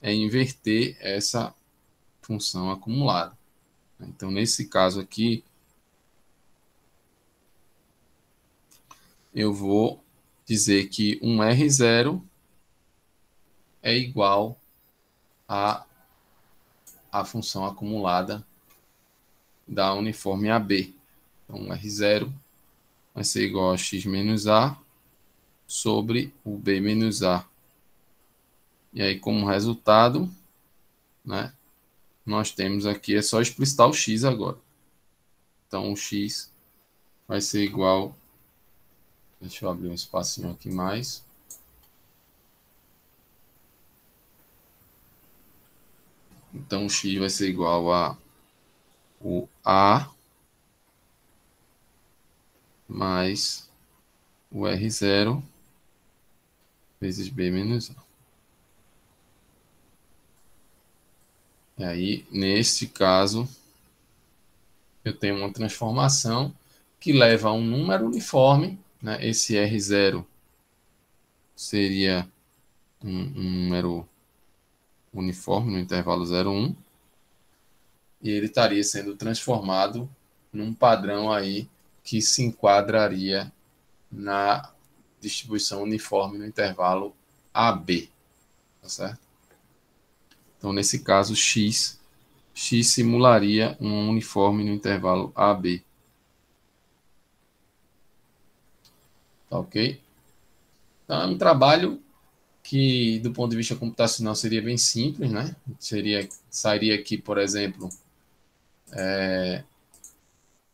é inverter essa função acumulada. Então, nesse caso aqui, eu vou dizer que um R0 é igual a função acumulada da uniforme AB. Então, R0 vai ser igual a x menos A sobre o B menos A. E aí, como resultado, né, nós temos aqui, é só explicitar o x agora. Então, o x vai ser igual... Deixa eu abrir um espacinho aqui mais. Então, o x vai ser igual a o A mais o R0 vezes B menos A. E aí, neste caso, eu tenho uma transformação que leva a um número uniforme, né? Esse R0 seria um número uniforme no intervalo 0, 1, e ele estaria sendo transformado num padrão aí que se enquadraria na distribuição uniforme no intervalo AB, tá certo? Então, nesse caso, x simularia um uniforme no intervalo AB. Tá ok? Então, é um trabalho que, do ponto de vista computacional, seria bem simples, né? Sairia aqui, por exemplo,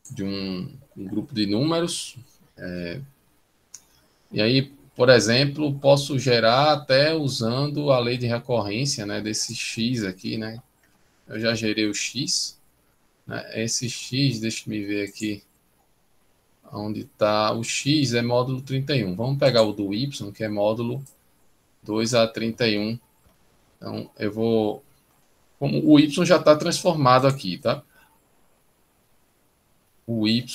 de um grupo de números. E aí, por exemplo, posso gerar até usando a lei de recorrência, né, desse x aqui, né? Eu já gerei o x, né? Esse x, deixa eu ver aqui, onde está o x é módulo 31. Vamos pegar o do y, que é módulo 2A31. Então, eu vou... Como o y já está transformado aqui, tá? O y...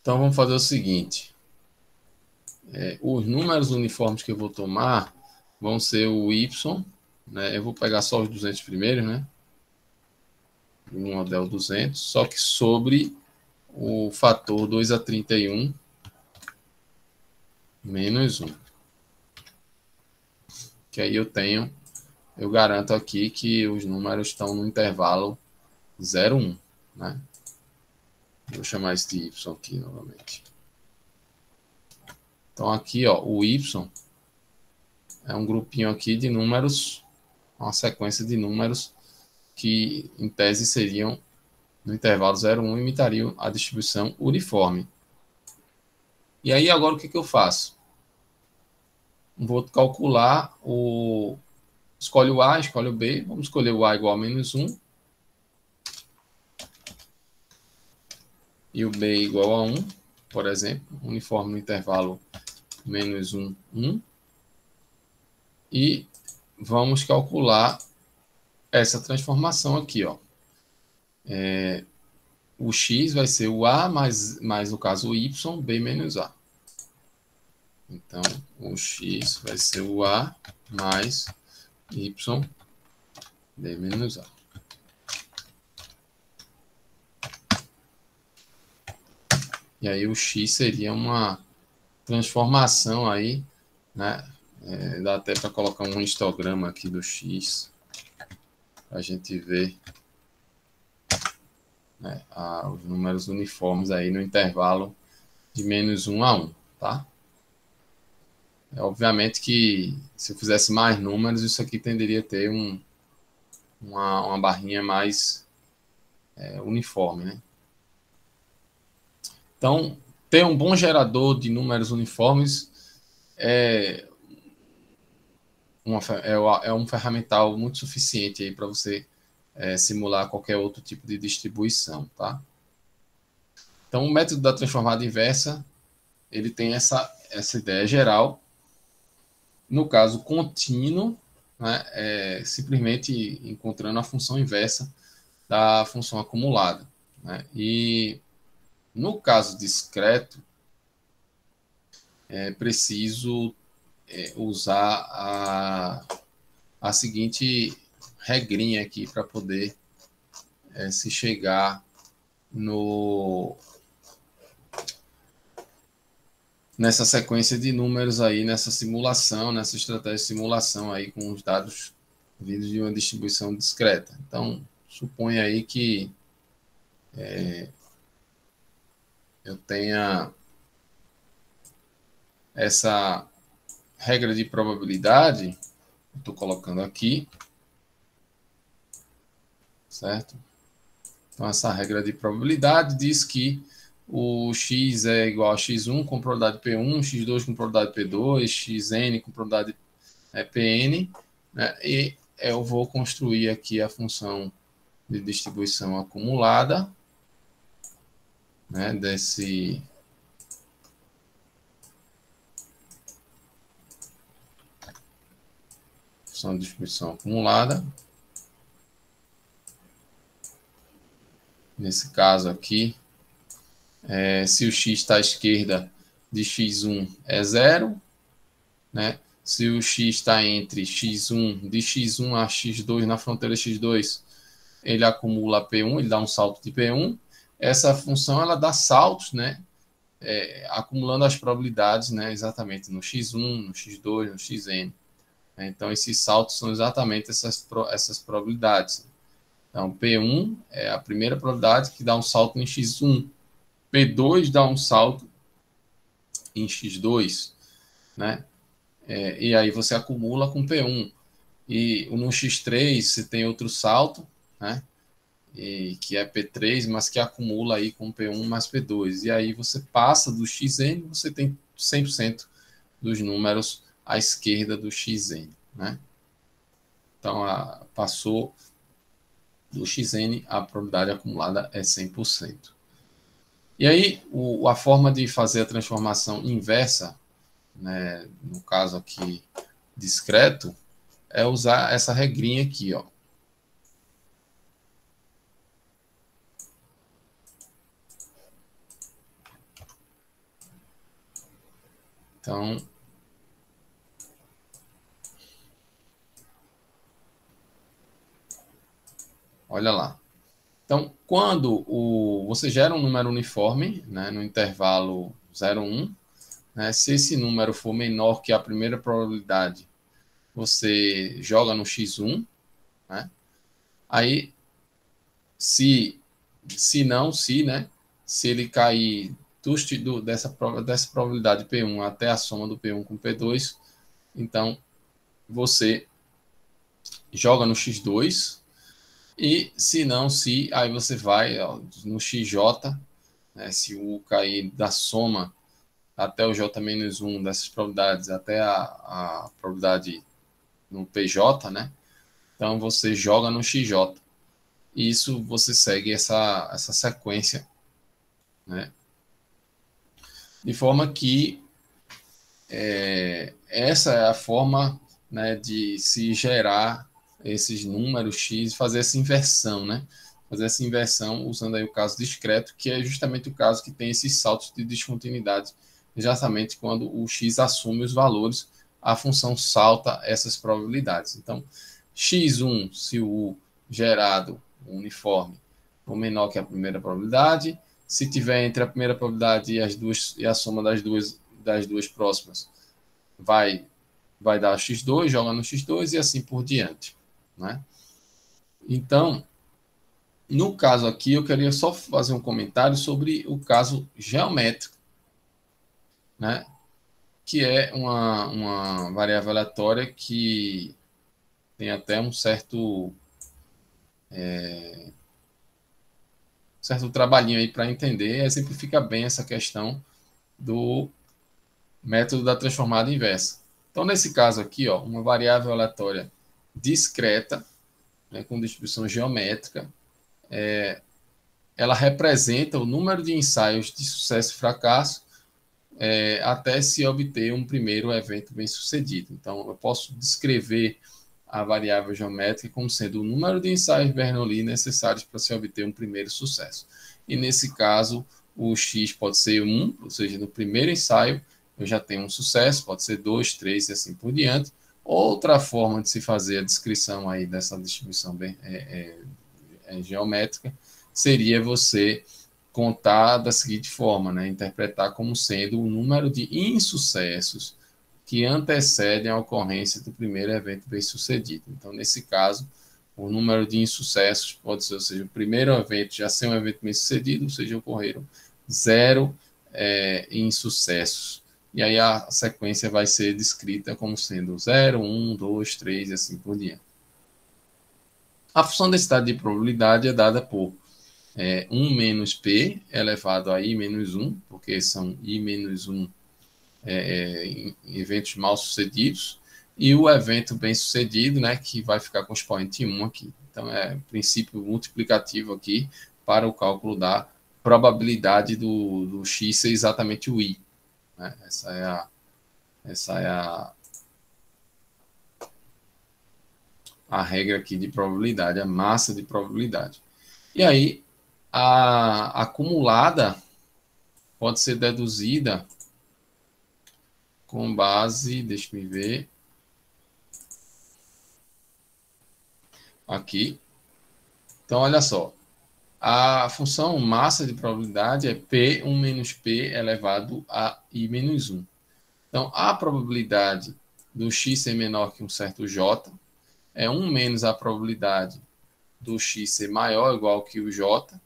Então, vamos fazer o seguinte. Os números uniformes que eu vou tomar vão ser o y, né? Eu vou pegar só os 200 primeiros, né? O modelo 200, só que sobre o fator 2A31 menos 1. Que aí eu garanto aqui que os números estão no intervalo 0, 1, né? Vou chamar esse de y aqui novamente. Então aqui, ó, o y é um grupinho aqui de números, uma sequência de números que, em tese, seriam no intervalo 0, 1, imitariam a distribuição uniforme. E aí, agora, o que eu faço? Vou calcular o... Escolhe o A, escolhe o B. Vamos escolher o A igual a menos 1. E o B igual a 1, por exemplo. Uniforme no intervalo menos 1, 1. E vamos calcular essa transformação aqui, ó. O x vai ser o A mais no caso, o y, B menos A. Então, o x vai ser o A mais y, B menos A. E aí o x seria uma transformação aí, né? Dá até para colocar um histograma aqui do x, para a gente ver, né, os números uniformes aí no intervalo de menos 1 a 1, tá? Obviamente que se eu fizesse mais números, isso aqui tenderia a ter uma barrinha mais uniforme, né? Então, ter um bom gerador de números uniformes é um ferramental muito suficiente aí para você simular qualquer outro tipo de distribuição, tá? Então, o método da transformada inversa, ele tem essa ideia geral. No caso contínuo, né, simplesmente encontrando a função inversa da função acumulada, né? E no caso discreto, é preciso usar a seguinte regrinha aqui para poder se chegar nessa sequência de números aí, nessa simulação, nessa estratégia de simulação aí com os dados vindos de uma distribuição discreta. Então, suponha aí que eu tenha essa regra de probabilidade, estou colocando aqui, certo? Então, essa regra de probabilidade diz que o x é igual a x1 com probabilidade P1, x2 com probabilidade P2, xn com probabilidade Pn, né? E eu vou construir aqui a função de distribuição acumulada, né, desse função de distribuição acumulada. Nesse caso aqui, se o x está à esquerda de x1 é 0, né? Se o x está entre x1, de x1 a x2, na fronteira x2, ele acumula P1, ele dá um salto de P1. Essa função, ela dá saltos, né? Acumulando as probabilidades, né? Exatamente no x1, no x2, no xn. Então, esses saltos são exatamente essas probabilidades. Então, P1 é a primeira probabilidade que dá um salto em x1. P2 dá um salto em x2, né? E aí você acumula com P1. E no x3 você tem outro salto, né? Que é P3, mas que acumula aí com P1 mais P2. E aí você passa do xn, você tem 100% dos números à esquerda do xn, né? Então, passou do xn, a probabilidade acumulada é 100%. E aí, a forma de fazer a transformação inversa, né, no caso aqui discreto, é usar essa regrinha aqui, ó. Então, olha lá. Então, quando você gera um número uniforme, né, no intervalo 0, 1, né, se esse número for menor que a primeira probabilidade, você joga no x1, né? Aí, se né, se ele cair dessa probabilidade P1 até a soma do P1 com P2, então você joga no x2, e se não, aí você vai no xj, né, se o cair da soma até o j-1 dessas probabilidades, até a probabilidade no pj, né? Então você joga no xj. E isso você segue essa sequência, né? De forma que essa é a forma, né, de se gerar esses números x, fazer essa inversão, né? Fazer essa inversão usando aí o caso discreto, que é justamente o caso que tem esses saltos de descontinuidade, exatamente quando o x assume os valores, a função salta essas probabilidades. Então, x1, se o u gerado uniforme for menor que a primeira probabilidade, se tiver entre a primeira probabilidade e a soma das duas próximas, vai dar x2, joga no x2 e assim por diante, né? Então, no caso aqui, eu queria só fazer um comentário sobre o caso geométrico, né? Que é uma variável aleatória que tem até um certo trabalhinho aí para entender, exemplifica bem essa questão do método da transformada inversa. Então, nesse caso aqui, ó, uma variável aleatória discreta, né, com distribuição geométrica, ela representa o número de ensaios de sucesso e fracasso até se obter um primeiro evento bem sucedido. Então, eu posso descrever a variável geométrica como sendo o número de ensaios Bernoulli necessários para se obter um primeiro sucesso. E nesse caso, o x pode ser 1, ou seja, no primeiro ensaio, eu já tenho um sucesso, pode ser 2, 3 e assim por diante. Outra forma de se fazer a descrição aí dessa distribuição geométrica seria você contar da seguinte forma, né? Interpretar como sendo o número de insucessos que antecedem a ocorrência do primeiro evento bem-sucedido. Então, nesse caso, o número de insucessos pode ser, ou seja, o primeiro evento já ser um evento bem-sucedido, ou seja, ocorreram 0 insucessos. E aí a sequência vai ser descrita como sendo 0, 1, 2, 3 e assim por diante. A função densidade de probabilidade é dada por 1 menos P elevado a I menos 1, porque são I menos 1 eventos mal sucedidos, e o evento bem sucedido, né, que vai ficar com o expoente 1 aqui. Então, é princípio multiplicativo aqui para o cálculo da probabilidade do x ser exatamente o I. Né? Essa é a regra aqui de probabilidade, a massa de probabilidade. E aí, a acumulada pode ser deduzida com base, deixa eu ver, aqui. Então, olha só, a função massa de probabilidade é P1 menos P elevado a I menos 1. Então, a probabilidade do x ser menor que um certo j é 1 menos a probabilidade do x ser maior ou igual que o j,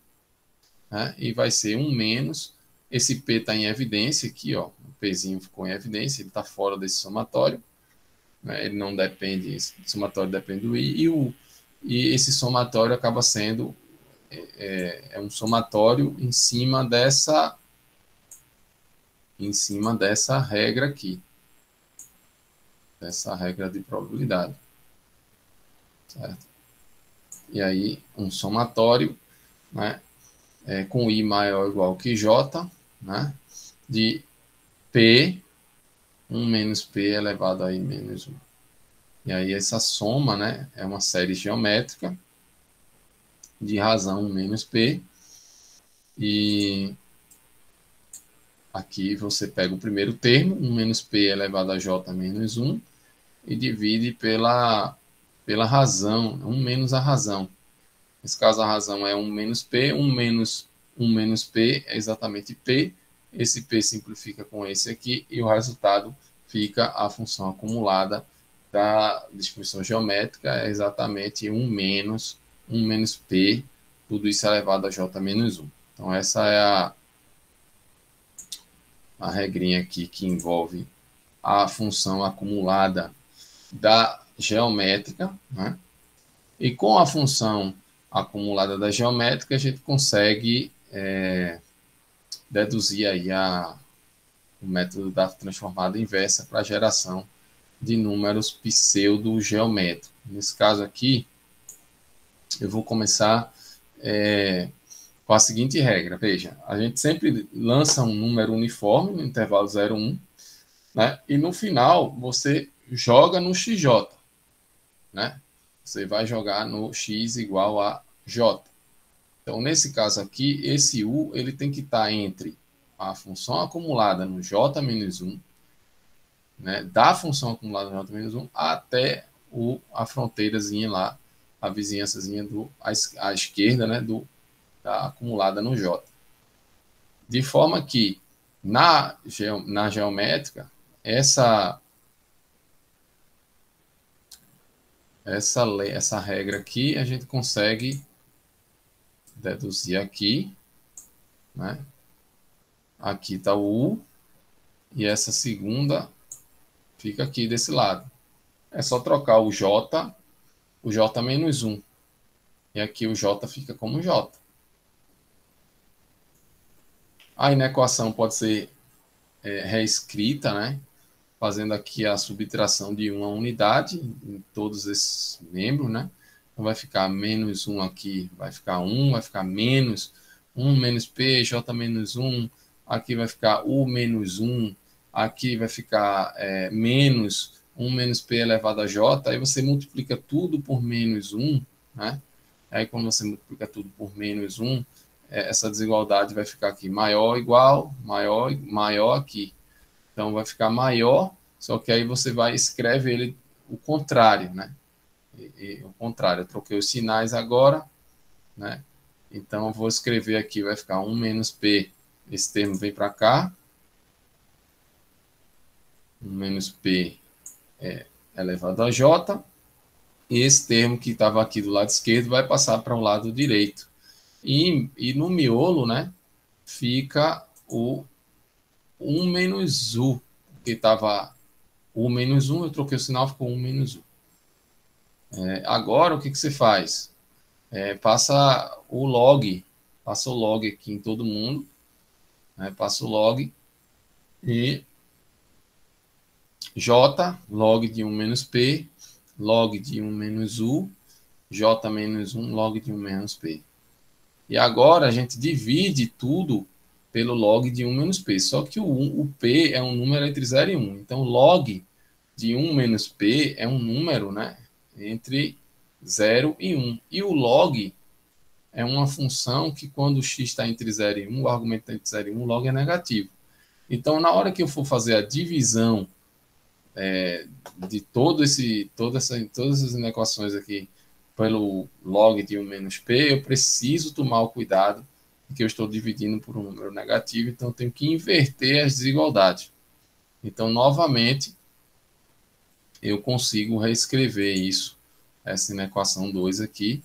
né? E vai ser 1 menos, esse P está em evidência aqui, ó, o Pzinho ficou em evidência, ele está fora desse somatório, né? Ele não depende, esse somatório depende do I, e esse somatório acaba sendo um somatório em cima dessa regra aqui, dessa regra de probabilidade, certo? E aí um somatório, né, com I maior ou igual que J, né, de P 1 menos P elevado a I menos 1. E aí essa soma, né, é uma série geométrica de razão 1 menos P. E aqui você pega o primeiro termo, 1 menos P elevado a J menos 1, e divide pela razão, 1 menos a razão. Nesse caso, a razão é 1 menos P, 1 menos P é exatamente P. Esse P simplifica com esse aqui, e o resultado fica a função acumulada da distribuição geométrica, é exatamente 1 menos P, tudo isso elevado a J menos 1. Então, essa é a regrinha aqui que envolve a função acumulada da geométrica, né? E com a função acumulada da geométrica, a gente consegue deduzir aí o método da transformada inversa para a geração de números pseudo-geométricos. Nesse caso aqui, eu vou começar com a seguinte regra. Veja, a gente sempre lança um número uniforme no intervalo 0, 1, né? E no final, você joga no xj, né? Você vai jogar no x igual a j. Então, nesse caso aqui, esse u ele tem que estar entre a função acumulada no j menos 1, né, da função acumulada no j menos 1 até a fronteirazinha lá, a vizinhançazinha à esquerda, né, da acumulada no j. De forma que, na geométrica, essa regra aqui, a gente consegue deduzir aqui, né? Aqui está o U, e essa segunda fica aqui desse lado. É só trocar o J menos 1. E aqui o J fica como J. Aí na equação pode ser reescrita, né? Fazendo aqui a subtração de uma unidade em todos esses membros, né? Então vai ficar menos 1 aqui, vai ficar 1, vai ficar menos 1 menos P, J menos 1, aqui vai ficar U menos 1, aqui vai ficar menos 1 menos P elevado a J, aí você multiplica tudo por menos 1, né? Aí quando você multiplica tudo por menos 1, essa desigualdade vai ficar aqui maior, igual, maior, maior aqui. Então, vai ficar maior, só que aí você vai escreve ele o contrário, né? O contrário, eu troquei os sinais agora, né? Então, eu vou escrever aqui, vai ficar 1 menos P, esse termo vem para cá, 1 menos P elevado a J, e esse termo que estava aqui do lado esquerdo vai passar para o lado direito. E no miolo, né, fica o 1 menos U, que estava U menos 1, eu troquei o sinal, ficou 1 menos U. Agora, o que você faz? Passa o log aqui em todo mundo, né, passa o log e J, log de 1 menos P, log de 1 menos U, J menos 1, log de 1 menos P. E agora a gente divide tudo pelo log de 1 menos P. Só que o P é um número entre 0 e 1. Então, log de 1 menos P é um número, né, entre 0 e 1. E o log é uma função que quando o x está entre 0 e 1, o argumento está entre 0 e 1, o log é negativo. Então, na hora que eu for fazer a divisão de todas essas inequações aqui pelo log de 1 menos P, eu preciso tomar o cuidado que eu estou dividindo por um número negativo, então eu tenho que inverter as desigualdades. Então, novamente, eu consigo reescrever isso, essa inequação 2 aqui,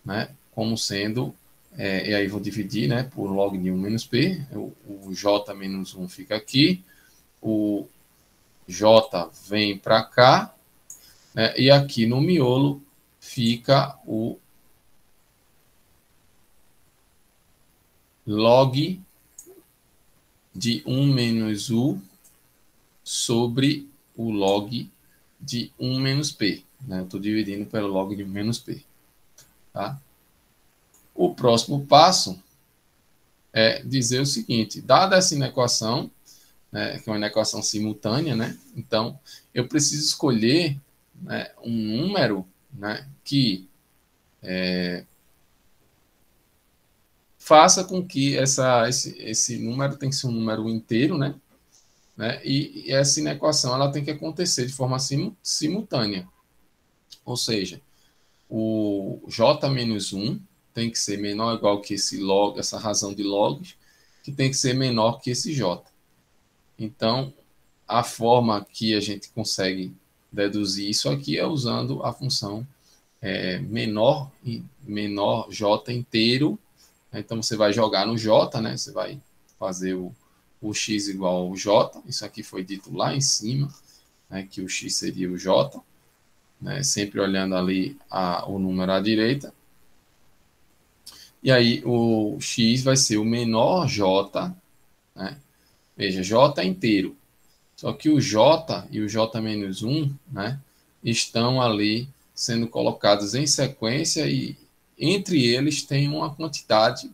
né, como sendo, e aí vou dividir, né, por log de 1 menos P, o J menos 1 fica aqui, o J vem para cá, né, e aqui no miolo fica o log de 1 menos U sobre o log de 1 menos P. Né? Eu estou dividindo pelo log de 1 menos P. Tá? O próximo passo é dizer o seguinte, dada essa inequação, né, que é uma inequação simultânea, né, então eu preciso escolher, né, um número, né, que faça com que esse número tem que ser um número inteiro, né, e essa inequação ela tem que acontecer de forma simultânea. Ou seja, o j menos 1 tem que ser menor ou igual que esse log, essa razão de logs, que tem que ser menor que esse j. Então, a forma que a gente consegue deduzir isso aqui é usando a função menor j inteiro. Então, você vai jogar no j, né? Você vai fazer o x igual ao j. Isso aqui foi dito lá em cima, né? Que o x seria o j, né? Sempre olhando ali o número à direita. E aí, o x vai ser o menor j, né? Veja, j é inteiro. Só que o j e o j menos 1, né, estão ali sendo colocados em sequência e entre eles tem uma quantidade,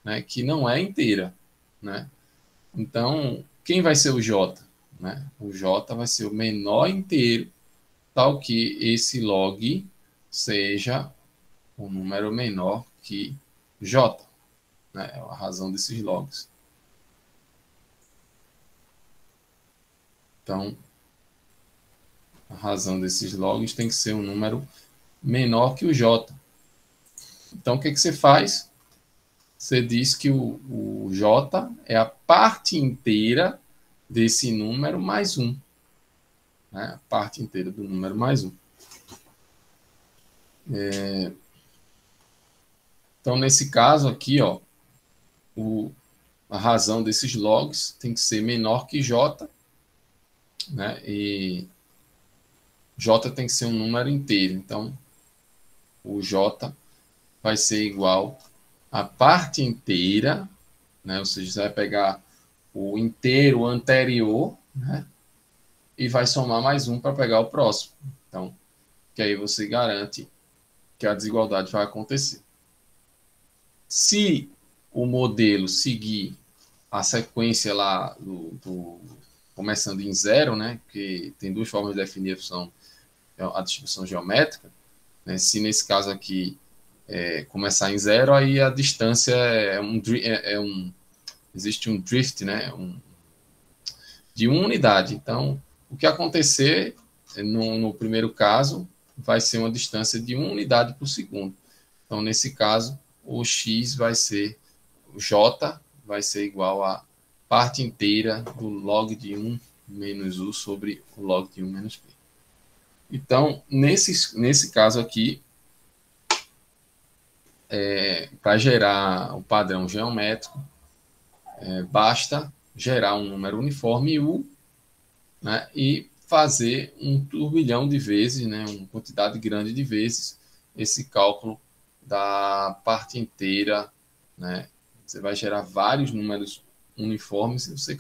né, que não é inteira. Né? Então, quem vai ser o j? Né? O j vai ser o menor inteiro, tal que esse log seja um número menor que j. Né? É a razão desses logs. Então, a razão desses logs tem que ser um número menor que o j. Então, o que você faz? Você diz que o j é a parte inteira desse número mais 1. Né? A parte inteira do número mais 1. Então, nesse caso aqui, ó, a razão desses logs tem que ser menor que j, né? E j tem que ser um número inteiro. Então, o j vai ser igual à parte inteira, né? Ou seja, você vai pegar o inteiro anterior, né? E vai somar mais 1 para pegar o próximo. Então, que aí você garante que a desigualdade vai acontecer. Se o modelo seguir a sequência lá começando em 0, né? Porque tem duas formas de definir a distribuição geométrica. Né? Se nesse caso aqui começar em 0, aí a distância existe um drift, né? de uma unidade. Então, o que acontecer no primeiro caso vai ser uma distância de uma unidade por segundo. Então, nesse caso, o x vai ser, o j vai ser igual a parte inteira do log de 1 menos u sobre o log de 1 menos p. Então, nesse caso aqui, para gerar o padrão geométrico, basta gerar um número uniforme u, né, e fazer um turbilhão de vezes, né, uma quantidade grande de vezes, esse cálculo da parte inteira, né? Você vai gerar vários números uniformes, e você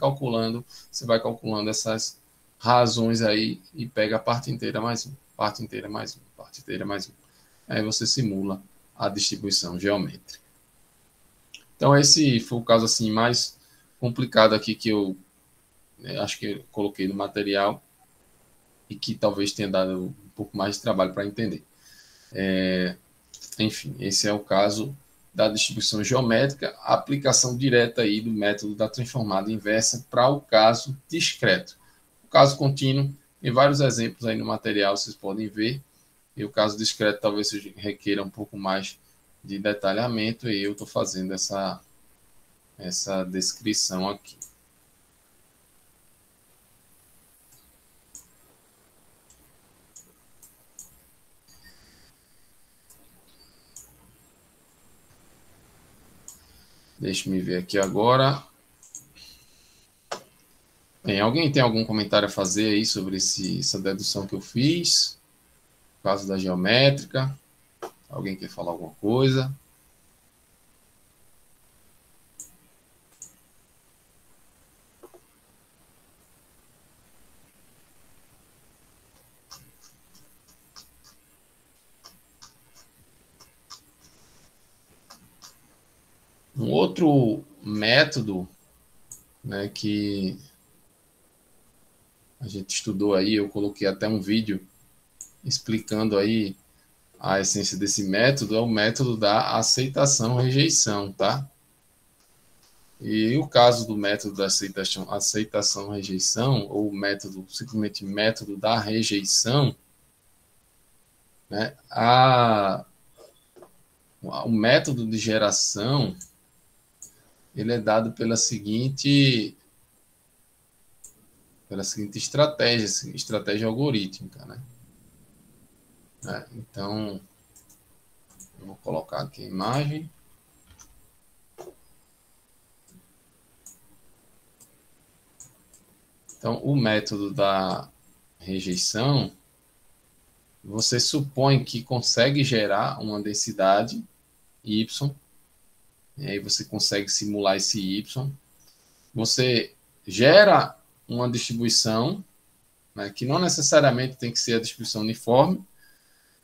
vai calculando essas razões aí e pega a parte inteira mais um, parte inteira mais um, parte inteira mais um. Aí você simula a distribuição geométrica. Então esse foi o caso assim mais complicado aqui que eu acho que eu coloquei no material e que talvez tenha dado um pouco mais de trabalho para entender. Enfim, esse é o caso da distribuição geométrica, a aplicação direta aí do método da transformada inversa para o caso discreto. O caso contínuo, tem vários exemplos aí no material, vocês podem ver, e o caso discreto talvez requeira um pouco mais de detalhamento, e eu estou fazendo essa descrição aqui. Deixa-me ver aqui agora. Bem, alguém tem algum comentário a fazer aí sobre essa dedução que eu fiz? Caso da geométrica? Alguém quer falar alguma coisa? Um outro método, né, que a gente estudou aí, eu coloquei até um vídeo explicando aí a essência desse método, é o método da aceitação-rejeição, tá? E o caso do método da aceitação-rejeição, ou método, simplesmente método da rejeição, né, o método de geração, ele é dado pela seguinte estratégia algorítmica, né? Então, eu vou colocar aqui a imagem. Então, o método da rejeição, você supõe que consegue gerar uma densidade y, e aí você consegue simular esse y. Você gera uma distribuição, né, que não necessariamente tem que ser a distribuição uniforme,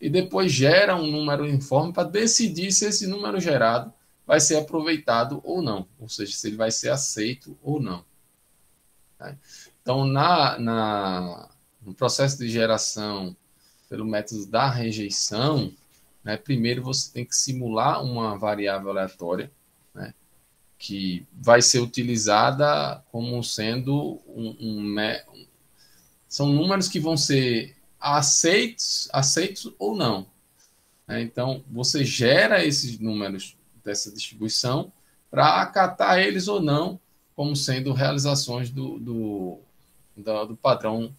e depois gera um número uniforme para decidir se esse número gerado vai ser aproveitado ou não, ou seja, se ele vai ser aceito ou não. Então, no processo de geração pelo método da rejeição, né, primeiro você tem que simular uma variável aleatória, né, que vai ser utilizada como sendo são números que vão ser aceitos ou não. Então, você gera esses números dessa distribuição para acatar eles ou não como sendo realizações do padrão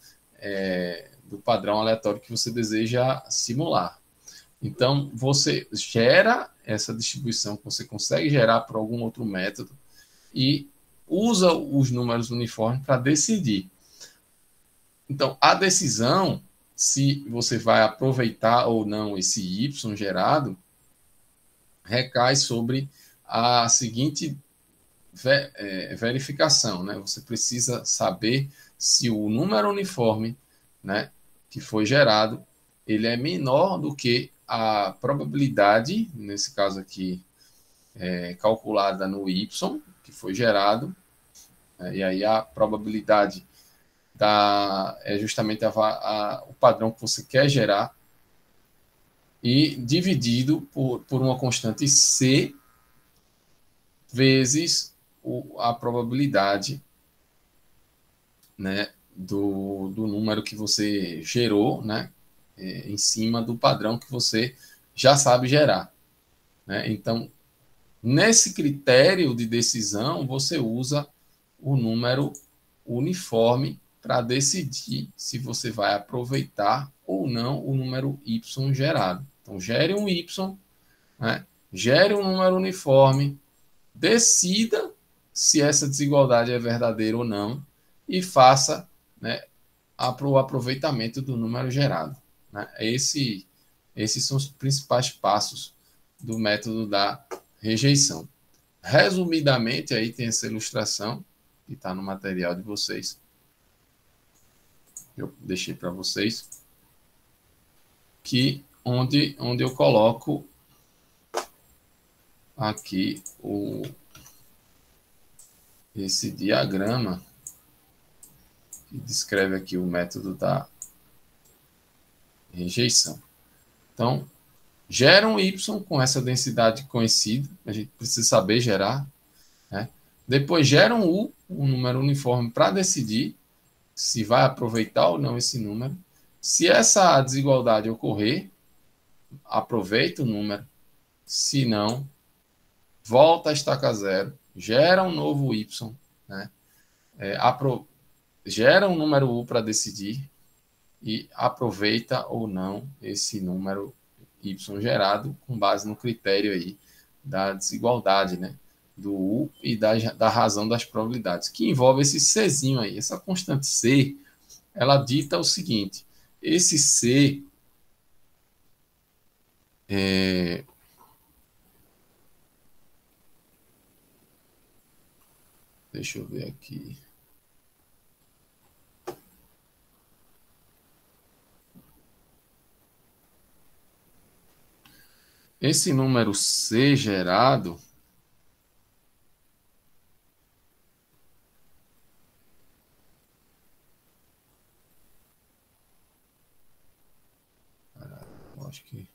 aleatório que você deseja simular. Então, você gera essa distribuição que você consegue gerar por algum outro método e usa os números uniformes para decidir. Então, a decisão, se você vai aproveitar ou não esse y gerado, recai sobre a seguinte verificação, né? Você precisa saber se o número uniforme, né, que foi gerado, ele é menor do que a probabilidade, nesse caso aqui, calculada no y, que foi gerado, e aí a probabilidade é justamente o padrão que você quer gerar, e dividido por uma constante C vezes a probabilidade né, do número que você gerou, né, em cima do padrão que você já sabe gerar, né? Então, nesse critério de decisão, você usa o número uniforme para decidir se você vai aproveitar ou não o número y gerado. Então, gere um y, né? Gere um número uniforme, decida se essa desigualdade é verdadeira ou não e faça, né, o aproveitamento do número gerado, né? Esses são os principais passos do método da rejeição. Resumidamente, aí tem essa ilustração que está no material de vocês. Eu deixei para vocês. Que onde eu coloco aqui esse diagrama que descreve aqui o método da rejeição. Então, gera um y com essa densidade conhecida, a gente precisa saber gerar, né? Depois gera um u, um número uniforme, para decidir se vai aproveitar ou não esse número. Se essa desigualdade ocorrer, aproveita o número. Se não, volta a estaca zero, gera um novo y, né? Gera um número u para decidir e aproveita ou não esse número y gerado com base no critério aí da desigualdade, né? Do U e da razão das probabilidades, que envolve esse Czinho aí. Essa constante C, ela dita o seguinte, esse C deixa eu ver aqui. Esse número C gerado, eu acho que...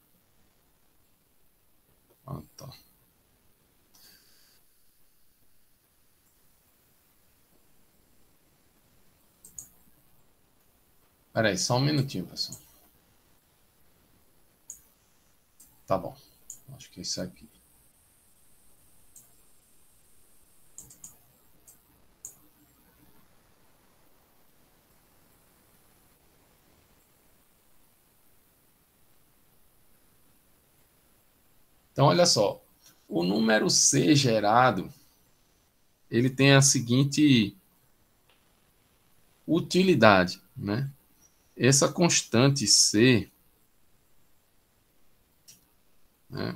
Ah, tá. Espera aí, só um minutinho, pessoal. Tá bom. Acho que é isso aqui. Então, olha só. O número C gerado, ele tem a seguinte utilidade, né? Essa constante C, né?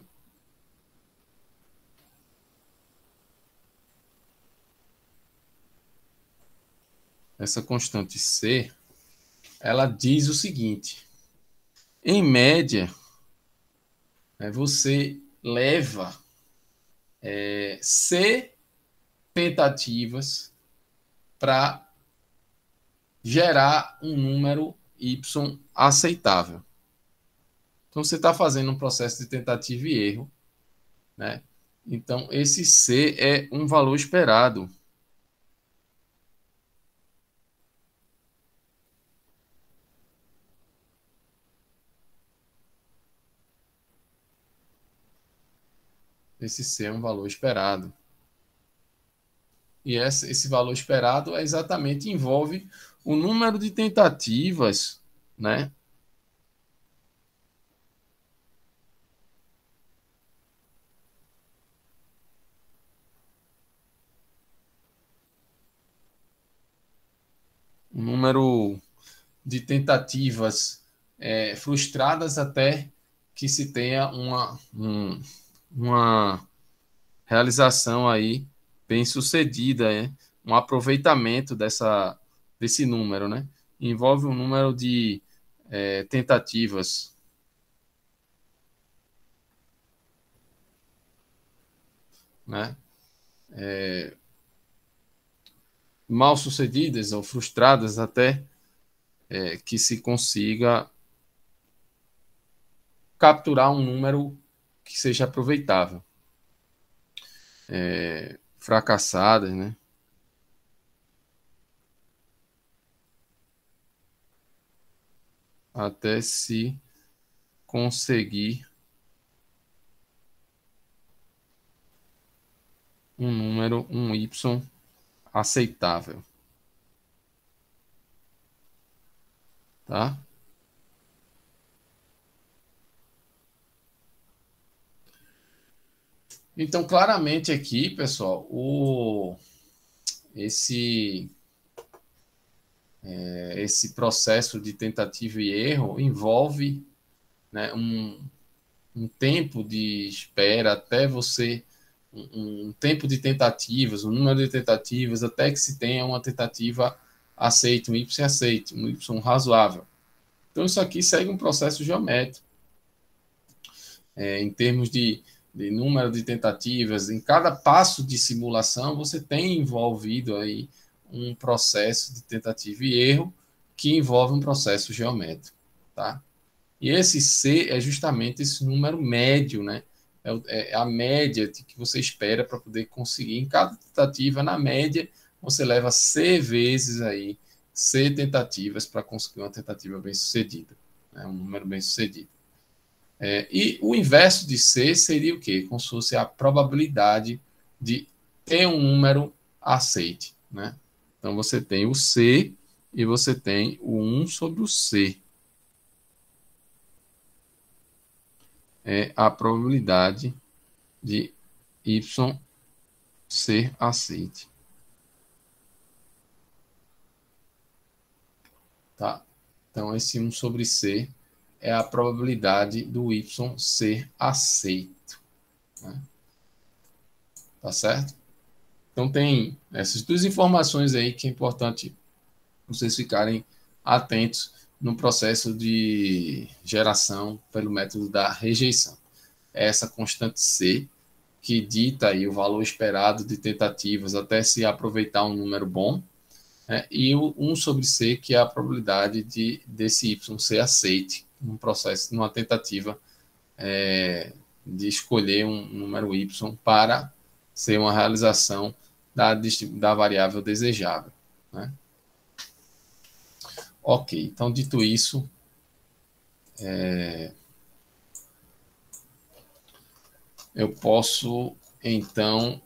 Essa constante C, ela diz o seguinte: em média, né, você leva C tentativas para gerar um número y aceitável. Então, você está fazendo um processo de tentativa e erro, né? Então, esse C é um valor esperado. Esse C é um valor esperado. E esse valor esperado é exatamente envolve o número de tentativas, né? O número de tentativas frustradas até que se tenha uma realização aí bem sucedida, um aproveitamento desse número, né? Envolve um número de tentativas, né? Mal sucedidas ou frustradas até que se consiga capturar um número que seja aproveitável. Fracassadas, né? até se conseguir um y aceitável, tá? Então, claramente aqui, pessoal, esse esse processo de tentativa e erro envolve, né, um tempo de espera até você, um tempo de tentativas, um número de tentativas, até que se tenha uma tentativa aceita, um Y aceite, um Y razoável. Então, isso aqui segue um processo geométrico. Em termos de número de tentativas, em cada passo de simulação, você tem envolvido aí um processo de tentativa e erro que envolve um processo geométrico, tá? E esse C é justamente esse número médio, né? É a média que você espera para poder conseguir. Em cada tentativa, na média, você leva C vezes aí, C tentativas para conseguir uma tentativa bem sucedida, né? Um número bem sucedido. E o inverso de C seria o quê? Como se fosse a probabilidade de ter um número aceite, né? Então você tem o C e você tem o 1 sobre o C. É a probabilidade de Y ser aceite. Tá? Então, esse 1 sobre C é a probabilidade do Y ser aceito. Né? Tá certo? Então, tem essas duas informações aí que é importante vocês ficarem atentos no processo de geração pelo método da rejeição. Essa constante C, que dita aí o valor esperado de tentativas até se aproveitar um número bom, né? E o 1 sobre C, que é a probabilidade desse Y ser aceite num processo, numa tentativa de escolher um número Y para ser uma realização da variável desejável. Né? Ok, então dito isso, eu posso então,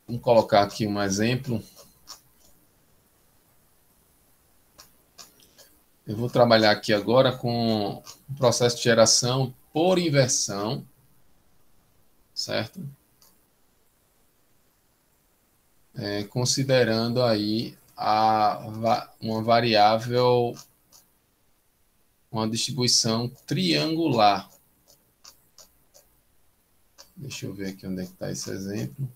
vamos colocar aqui um exemplo. Eu vou trabalhar aqui agora com o processo de geração por inversão, certo? Considerando aí uma variável, uma distribuição triangular. Deixa eu ver aqui onde é que está esse exemplo.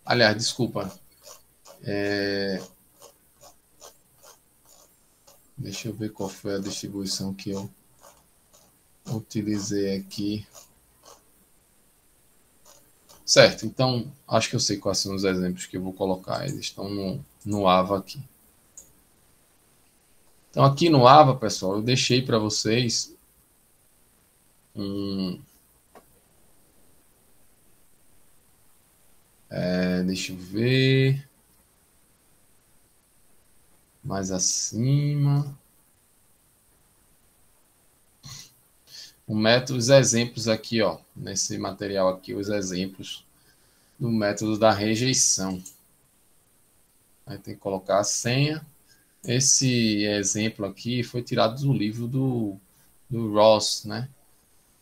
Aliás, desculpa. Deixa eu ver qual foi a distribuição que eu utilizei aqui. Certo, então acho que eu sei quais são os exemplos que eu vou colocar. Eles estão no AVA aqui. Então, aqui no AVA, pessoal, eu deixei para vocês deixa eu ver. Mais acima. Os exemplos aqui, ó, nesse material aqui, os exemplos do método da rejeição. Aí tem que colocar a senha. Esse exemplo aqui foi tirado do livro do Ross, né?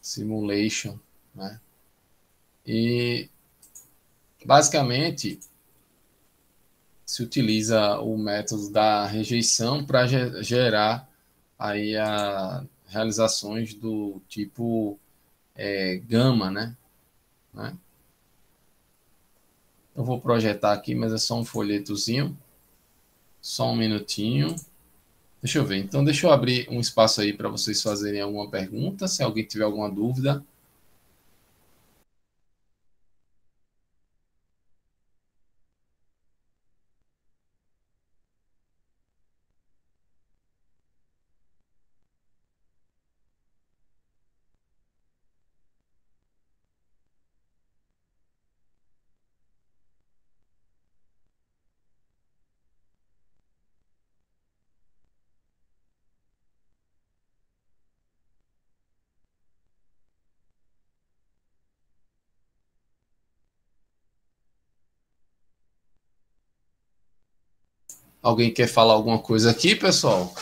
Simulation, né? E basicamente se utiliza o método da rejeição para gerar aí realizações do tipo gama, né? Eu vou projetar aqui, mas é só um folhetozinho. Só um minutinho. Deixa eu ver. Então, deixa eu abrir um espaço aí para vocês fazerem alguma pergunta, se alguém tiver alguma dúvida. Alguém quer falar alguma coisa aqui, pessoal?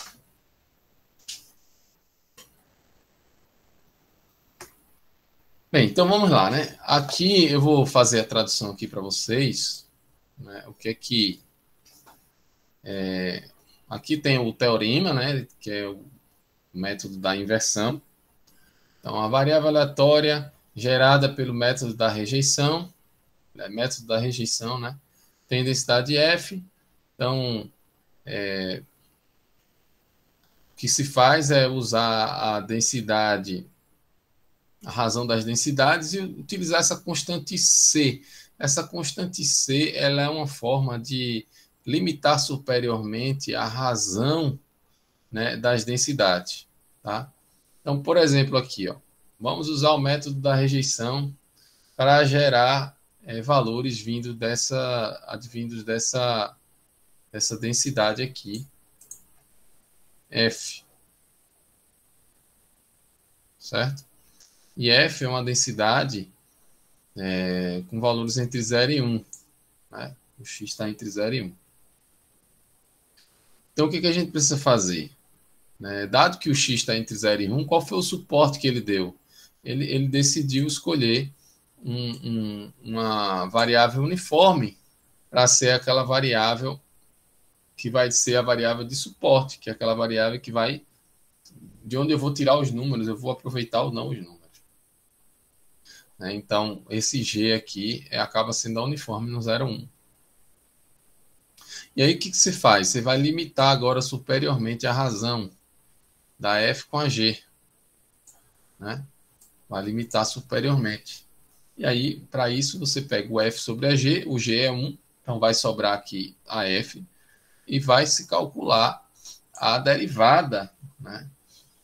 Bem, então vamos lá, né? Aqui eu vou fazer a tradução aqui para vocês, né? O que é que aqui tem o teorema, né? Que é o método da inversão. Então, a variável aleatória gerada pelo método da rejeição, né? Tem densidade f. Então, o que se faz é usar a densidade, a razão das densidades e utilizar essa constante C. Essa constante C, ela é uma forma de limitar superiormente a razão, né, das densidades, tá? Então, por exemplo, aqui, ó, vamos usar o método da rejeição para gerar valores advindos dessa densidade aqui, F, certo? E F é uma densidade com valores entre 0 e 1. Né? O X está entre 0 e 1. Então, o que a gente precisa fazer? Dado que o X está entre 0 e 1, qual foi o suporte que ele deu? Ele decidiu escolher uma variável uniforme para ser aquela variável que vai ser a variável de suporte, que é aquela variável que vai de onde eu vou tirar os números, eu vou aproveitar ou não os números. Então, esse G aqui acaba sendo a uniforme no 0, 1. E aí, o que você faz? Você vai limitar agora superiormente a razão da F com a G. Né? Vai limitar superiormente. E aí, para isso, você pega o F sobre a G, o G é 1, então vai sobrar aqui a F, e vai se calcular a derivada, né,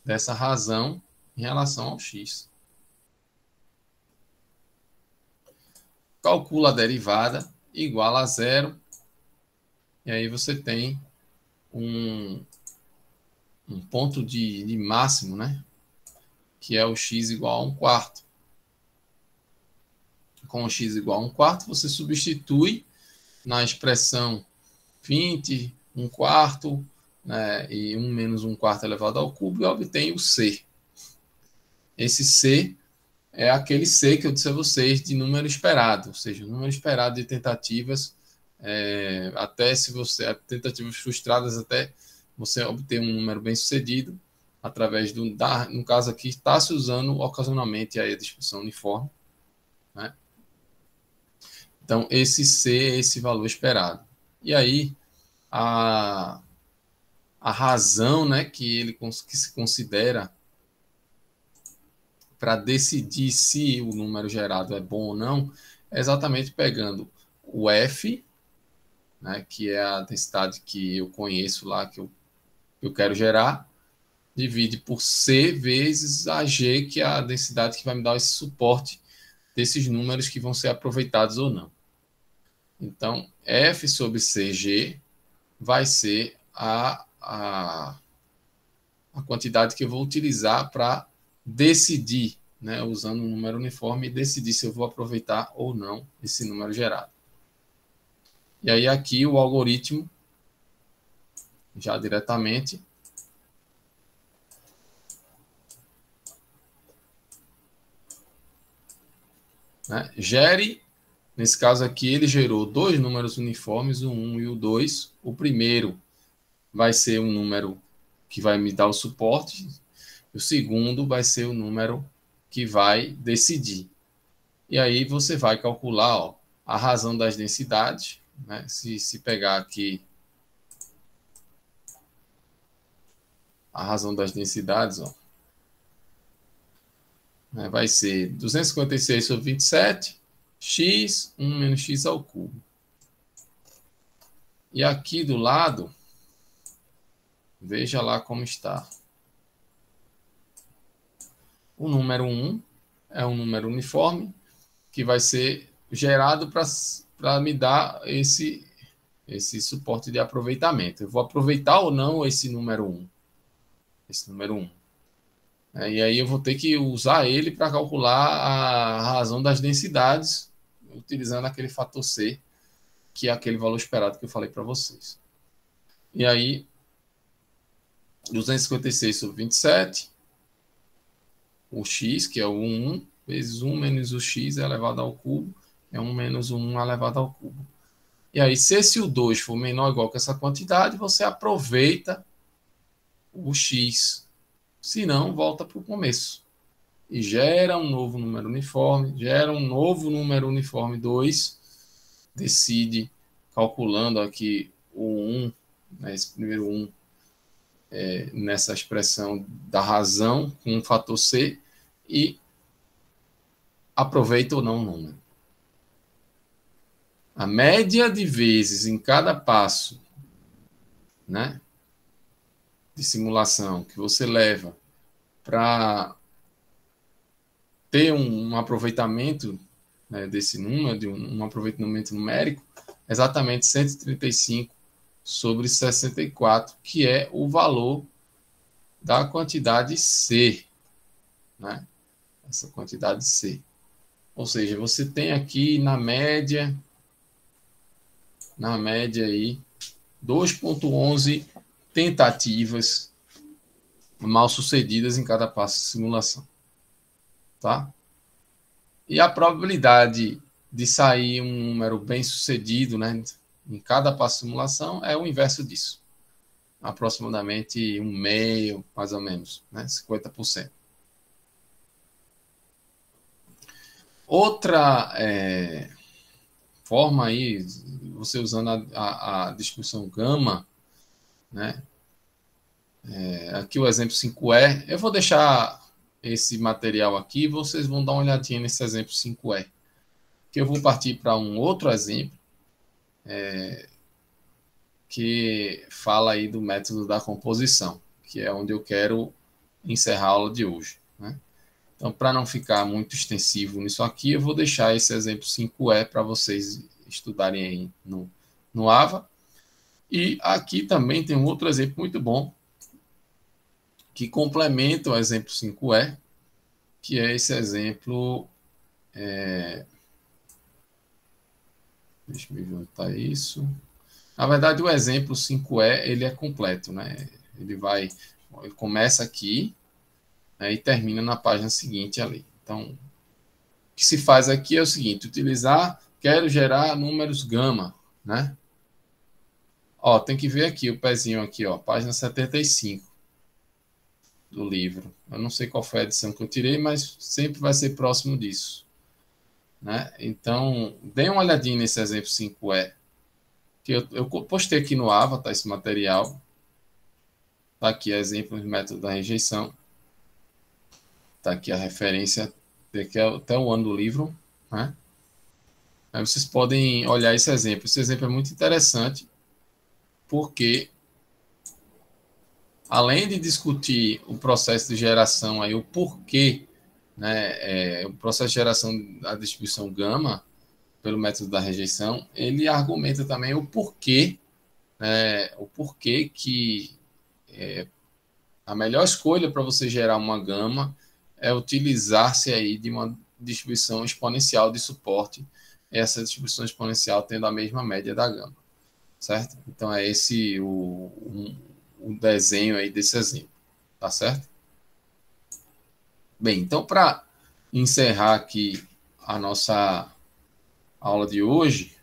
dessa razão em relação ao X. Calcula a derivada igual a 0, e aí você tem um ponto de máximo, né, que é o X igual a 1 quarto. Com o X igual a 1 quarto, você substitui na expressão 20, 1 quarto, né, e 1 menos 1 quarto elevado ao cubo, e obtém o C. Esse C é aquele C que eu disse a vocês de número esperado, ou seja, o número esperado de tentativas, até se você, tentativas frustradas, até você obter um número bem sucedido, através no caso aqui, está se usando ocasionalmente a distribuição uniforme, né? Então, esse C é esse valor esperado. E aí, a razão, né, que se considera para decidir se o número gerado é bom ou não, é exatamente pegando o F, né, que é a densidade que eu conheço lá, que eu quero gerar, divide por C vezes a G, que é a densidade que vai me dar esse suporte desses números que vão ser aproveitados ou não. Então, F sobre CG vai ser a quantidade que eu vou utilizar para decidir, né, usando um número uniforme, decidir se eu vou aproveitar ou não esse número gerado. E aí aqui o algoritmo, já diretamente, né, gere, nesse caso aqui ele gerou dois números uniformes, o 1 e o 2. O primeiro vai ser um número que vai me dar o suporte, o segundo vai ser o número que vai decidir. E aí você vai calcular, ó, a razão das densidades, né? Se pegar aqui a razão das densidades, ó, né, vai ser 256 sobre 27, x, 1 menos x ao cubo. E aqui do lado, veja lá como está. O número 1 é um número uniforme que vai ser gerado para me dar esse suporte de aproveitamento. Eu vou aproveitar ou não esse número 1. Esse número 1. E aí eu vou ter que usar ele para calcular a razão das densidades, utilizando aquele fator C, que é aquele valor esperado que eu falei para vocês. E aí, 256 sobre 27, o x, que é o 1, vezes 1 menos o x elevado ao cubo, é 1 menos o 1 elevado ao cubo. E aí, se esse o 2 for menor ou igual que essa quantidade, você aproveita o x. Se não, volta para o começo. E gera um novo número uniforme, gera um novo número uniforme 2, decide, calculando aqui o 1, né, esse primeiro 1, nessa expressão da razão, com um fator C, e aproveita ou não o número. A média de vezes em cada passo, né, de simulação que você leva para ter um aproveitamento, né, desse número, de um aproveitamento numérico, exatamente 135 sobre 64, que é o valor da quantidade C, né? Essa quantidade C. Ou seja, você tem aqui na média aí 2.11 tentativas mal sucedidas em cada passo de simulação, tá? E a probabilidade de sair um número bem sucedido, né, em cada passo de simulação é o inverso disso. Aproximadamente um meio, mais ou menos, né, 50%. Outra forma aí, você usando a distribuição gama, né, aqui o exemplo 5E, eu vou deixar esse material aqui, vocês vão dar uma olhadinha nesse exemplo 5E, que eu vou partir para um outro exemplo, que fala aí do método da composição, que é onde eu quero encerrar a aula de hoje, né? Então, para não ficar muito extensivo nisso aqui, eu vou deixar esse exemplo 5E para vocês estudarem aí no AVA. E aqui também tem um outro exemplo muito bom, que complementa o exemplo 5E, que é esse exemplo... Deixa eu juntar isso. Na verdade, o exemplo 5E, ele é completo, né? Ele começa aqui, né, e termina na página seguinte ali. Então, o que se faz aqui é o seguinte, quero gerar números gama, né? Ó, tem que ver aqui o pezinho aqui, ó, página 75 do livro. Eu não sei qual foi a edição que eu tirei, mas sempre vai ser próximo disso, né? Então, dê uma olhadinha nesse exemplo 5E, que eu postei aqui no Avatar esse material. Tá aqui exemplo do método da rejeição. Tá aqui a referência até o ano do livro, né? Aí vocês podem olhar esse exemplo. Esse exemplo é muito interessante, porque além de discutir o processo de geração, aí, o porquê, né, o processo de geração da distribuição gama pelo método da rejeição, ele argumenta também o porquê que a melhor escolha para você gerar uma gama é utilizar-se aí de uma distribuição exponencial de suporte, essa distribuição exponencial tendo a mesma média da gama, certo? Então é esse o desenho aí desse exemplo, tá certo? Bem, então para encerrar aqui a nossa aula de hoje,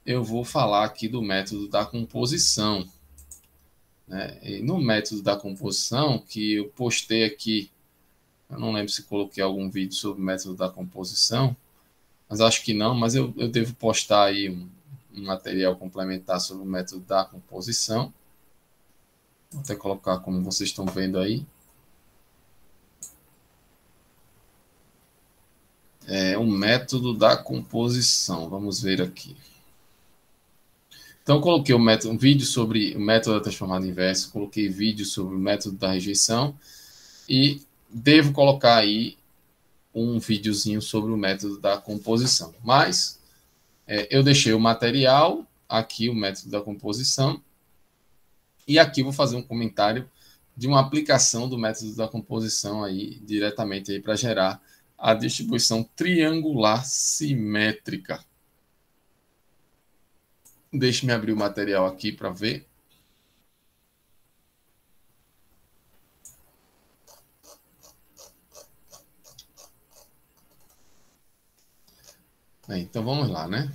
eu vou falar aqui do método da composição, né? E no método da composição, que eu postei aqui, eu não lembro se coloquei algum vídeo sobre o método da composição, mas acho que não, mas eu devo postar aí um material complementar sobre o método da composição. Vou até colocar como vocês estão vendo aí. É o método da composição. Vamos ver aqui. Então, eu coloquei um vídeo sobre o método da transformada inversa, coloquei vídeo sobre o método da rejeição e devo colocar aí um videozinho sobre o método da composição. Mas eu deixei o material, aqui o método da composição, e aqui vou fazer um comentário de uma aplicação do método da composição aí, diretamente aí para gerar a distribuição triangular simétrica. Deixe-me abrir o material aqui para ver. Então vamos lá, né?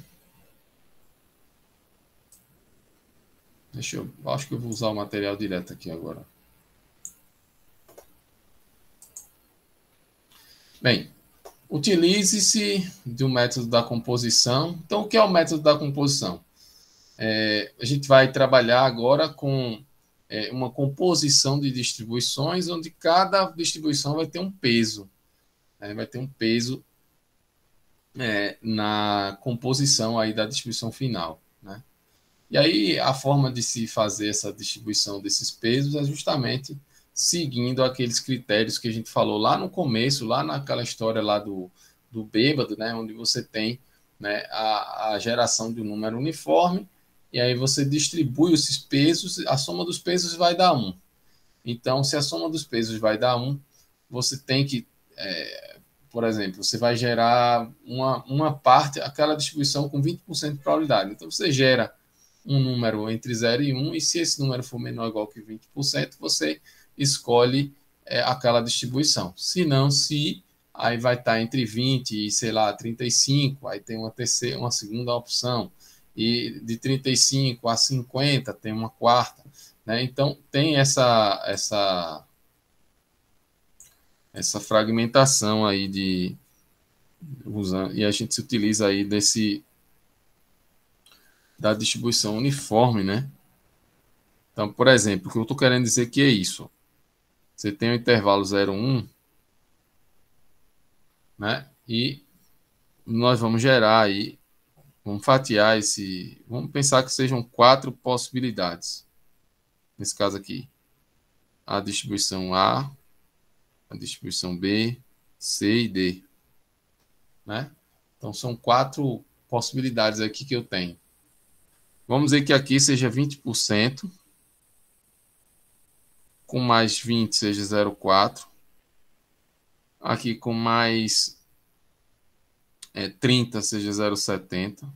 Acho que eu vou usar o material direto aqui agora. Bem, utilize-se do método da composição. Então, o que é o método da composição? A gente vai trabalhar agora com uma composição de distribuições, onde cada distribuição vai ter um peso. Vai ter um peso na composição aí da distribuição final, né? E aí a forma de se fazer essa distribuição desses pesos é justamente seguindo aqueles critérios que a gente falou lá no começo, lá naquela história lá do bêbado, né, onde você tem, né, a geração de um número uniforme, e aí você distribui esses pesos, a soma dos pesos vai dar 1. Então, se a soma dos pesos vai dar 1, você tem que, por exemplo, você vai gerar uma parte, aquela distribuição com 20% de probabilidade. Então, você gera um número entre 0 e 1, e se esse número for menor ou igual que 20%, você escolhe aquela distribuição. Se não, aí vai estar entre 20 e, sei lá, 35, aí tem uma segunda opção, e de 35 a 50 tem uma quarta, né? Então, tem essa fragmentação aí e a gente se utiliza aí da distribuição uniforme, né? Então, por exemplo, o que eu estou querendo dizer que é isso. Você tem o intervalo 0, 1, né? E nós vamos gerar aí, vamos fatiar vamos pensar que sejam 4 possibilidades. Nesse caso aqui, a distribuição A, a distribuição B, C e D, né? Então, são 4 possibilidades aqui que eu tenho. Vamos dizer que aqui seja 20%, com mais 20 seja 0,4, aqui com mais 30 seja 0,70,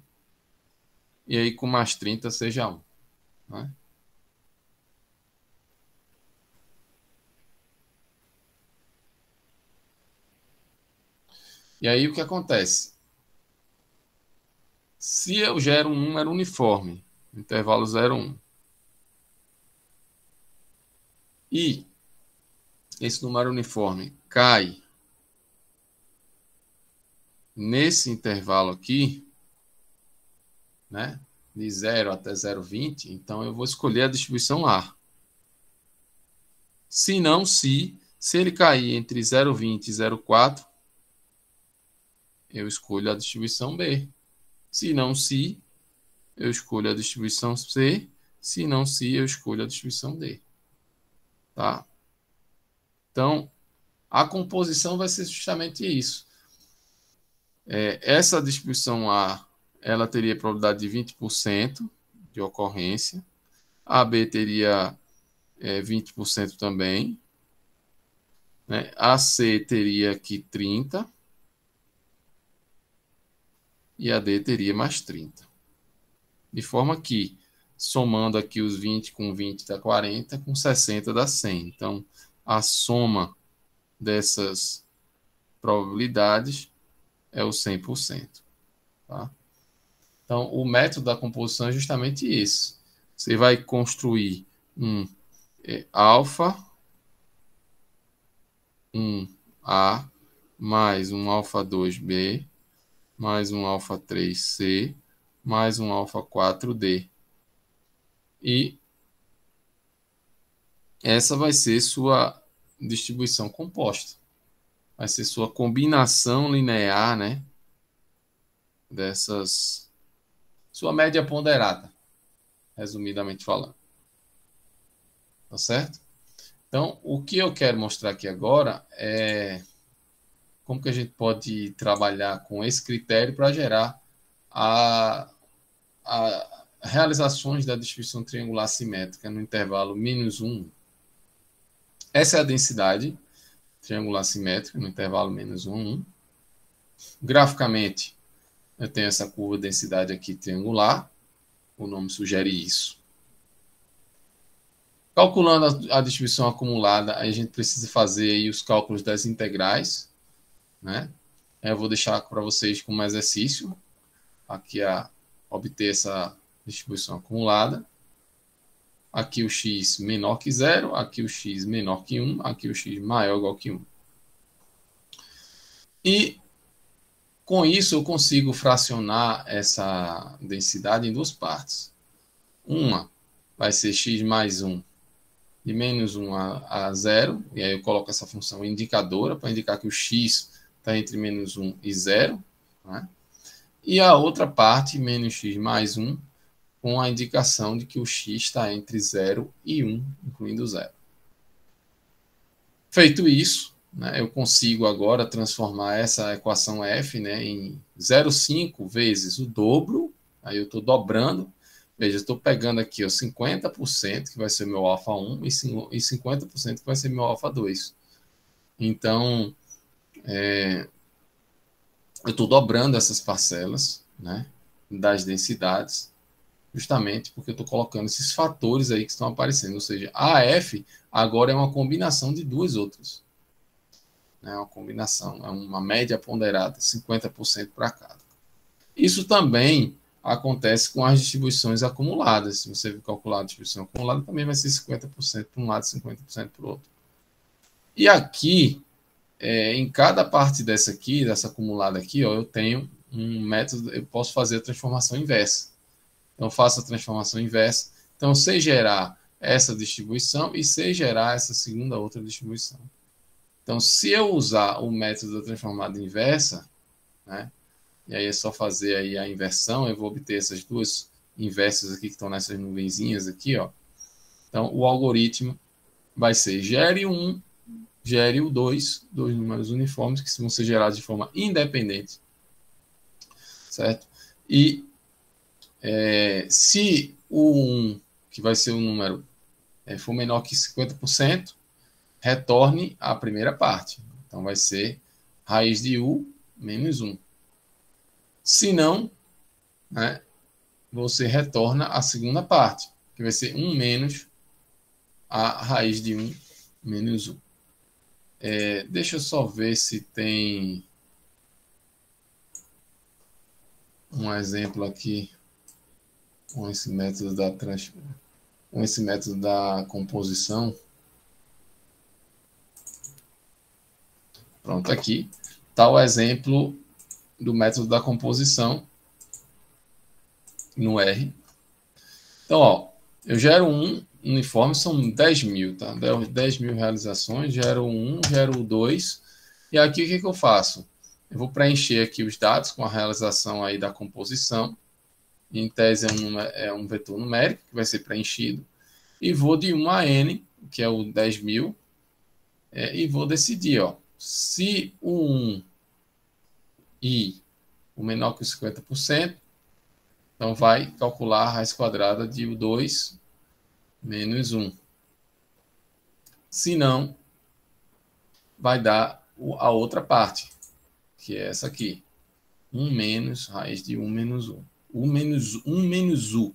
e aí com mais 30 seja 1. Né? E aí o que acontece? Se eu gero um número uniforme, intervalo 0, 1, e esse número uniforme cai nesse intervalo aqui, né, de 0 até 0,20, então eu vou escolher a distribuição A. Se não, se ele cair entre 0,20 e 0,4, eu escolho a distribuição B. Se não, se eu escolho a distribuição C. Se não, se eu escolho a distribuição D. Tá? Então, a composição vai ser justamente isso. Essa distribuição A, ela teria probabilidade de 20% de ocorrência. A B teria 20% também. Né? A C teria aqui 30%. E a D teria mais 30%. De forma que, somando aqui os 20 com 20 dá 40, com 60 dá 100. Então, a soma dessas probabilidades é o 100%. Tá? Então, o método da composição é justamente esse. Você vai construir um alfa 1A mais um alfa 2B mais um alfa 3C mais um alfa 4D. E essa vai ser sua distribuição composta. Vai ser sua combinação linear, né? Dessas. Sua média ponderada, resumidamente falando. Tá certo? Então, o que eu quero mostrar aqui agora é como que a gente pode trabalhar com esse critério para gerar a realizações da distribuição triangular simétrica no intervalo -1. Essa é a densidade triangular simétrica no intervalo -1, 1. Graficamente, eu tenho essa curva de densidade aqui triangular. O nome sugere isso. Calculando a distribuição acumulada, a gente precisa fazer aí os cálculos das integrais. Né? Eu vou deixar para vocês como exercício. aqui obter essa distribuição acumulada. Aqui o x menor que 0, aqui o x menor que 1, aqui o x maior ou igual que 1. E com isso eu consigo fracionar essa densidade em duas partes. Uma vai ser x mais 1 de menos 1 a 0, e aí eu coloco essa função indicadora para indicar que o x está entre menos 1 e 0. Né? E a outra parte, menos x mais 1, com a indicação de que o x está entre 0 e 1, incluindo 0. Feito isso, né, eu consigo agora transformar essa equação f, né, em 0,5 vezes o dobro. Aí eu estou dobrando. Veja, eu estou pegando aqui 50%, que vai ser meu alfa 1, e 50% que vai ser meu alfa 2. Então, eu estou dobrando essas parcelas, né, das densidades, justamente porque eu estou colocando esses fatores aí que estão aparecendo. Ou seja, a f agora é uma combinação de duas outras. É uma combinação, é uma média ponderada, 50% para cada. Isso também acontece com as distribuições acumuladas. Se você calcular a distribuição acumulada, também vai ser 50% para um lado e 50% para o outro. E aqui, em cada parte dessa aqui, dessa acumulada aqui, ó, eu tenho um método, eu posso fazer a transformação inversa. Então, eu faço a transformação inversa. Então, sei gerar essa distribuição e sei gerar essa segunda outra distribuição. Então, se eu usar o método da transformada inversa, né, e aí é só fazer aí a inversão, eu vou obter essas duas inversas aqui que estão nessas nuvenzinhas aqui, ó. Então, o algoritmo vai ser gere o 1, gere o 2, dois números uniformes que vão ser gerados de forma independente, certo? E se o 1, que vai ser o número, for menor que 50%, retorne a primeira parte. Então, vai ser raiz de u menos 1. Se não, né, você retorna a segunda parte, que vai ser 1 menos a raiz de 1 menos 1. Deixa eu só ver se tem um exemplo aqui com esse método da composição. Pronto, aqui está o exemplo do método da composição no R. Então, ó, eu gero um uniforme, são 10.000, tá? 10.000 realizações, gero um, gero 2. E aqui o que eu faço? Eu vou preencher aqui os dados com a realização aí da composição. Em tese é um vetor numérico que vai ser preenchido. E vou de 1 a n, que é o 10.000, e vou decidir, ó, se o 1 e o menor que o 50%, então vai calcular a raiz quadrada de 2 menos 1. Se não, vai dar a outra parte, que é essa aqui. 1 menos raiz de 1 menos 1. 1 menos u.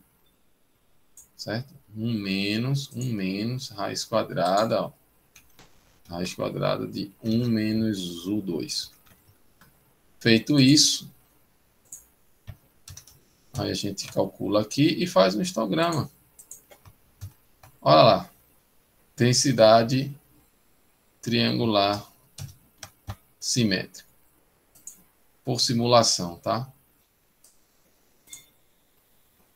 Certo? 1 menos raiz quadrada, ó. Raiz quadrada de 1 menos u2. Feito isso, aí a gente calcula aqui e faz um histograma. Olha lá. Densidade triangular simétrica. Por simulação, tá?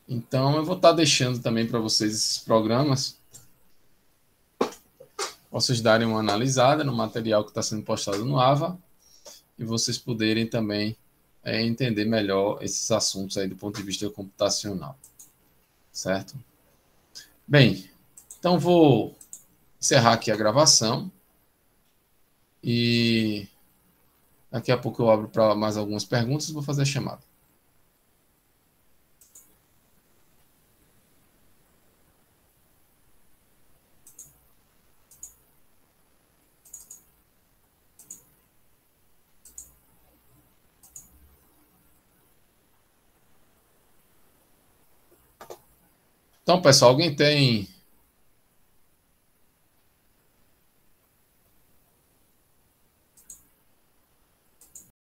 Então, eu vou estar deixando também para vocês esses programas, vocês darem uma analisada no material que está sendo postado no AVA e vocês poderem também entender melhor esses assuntos aí do ponto de vista computacional. Certo? Bem, então vou encerrar aqui a gravação e daqui a pouco eu abro para mais algumas perguntas e vou fazer a chamada. Então, pessoal, alguém tem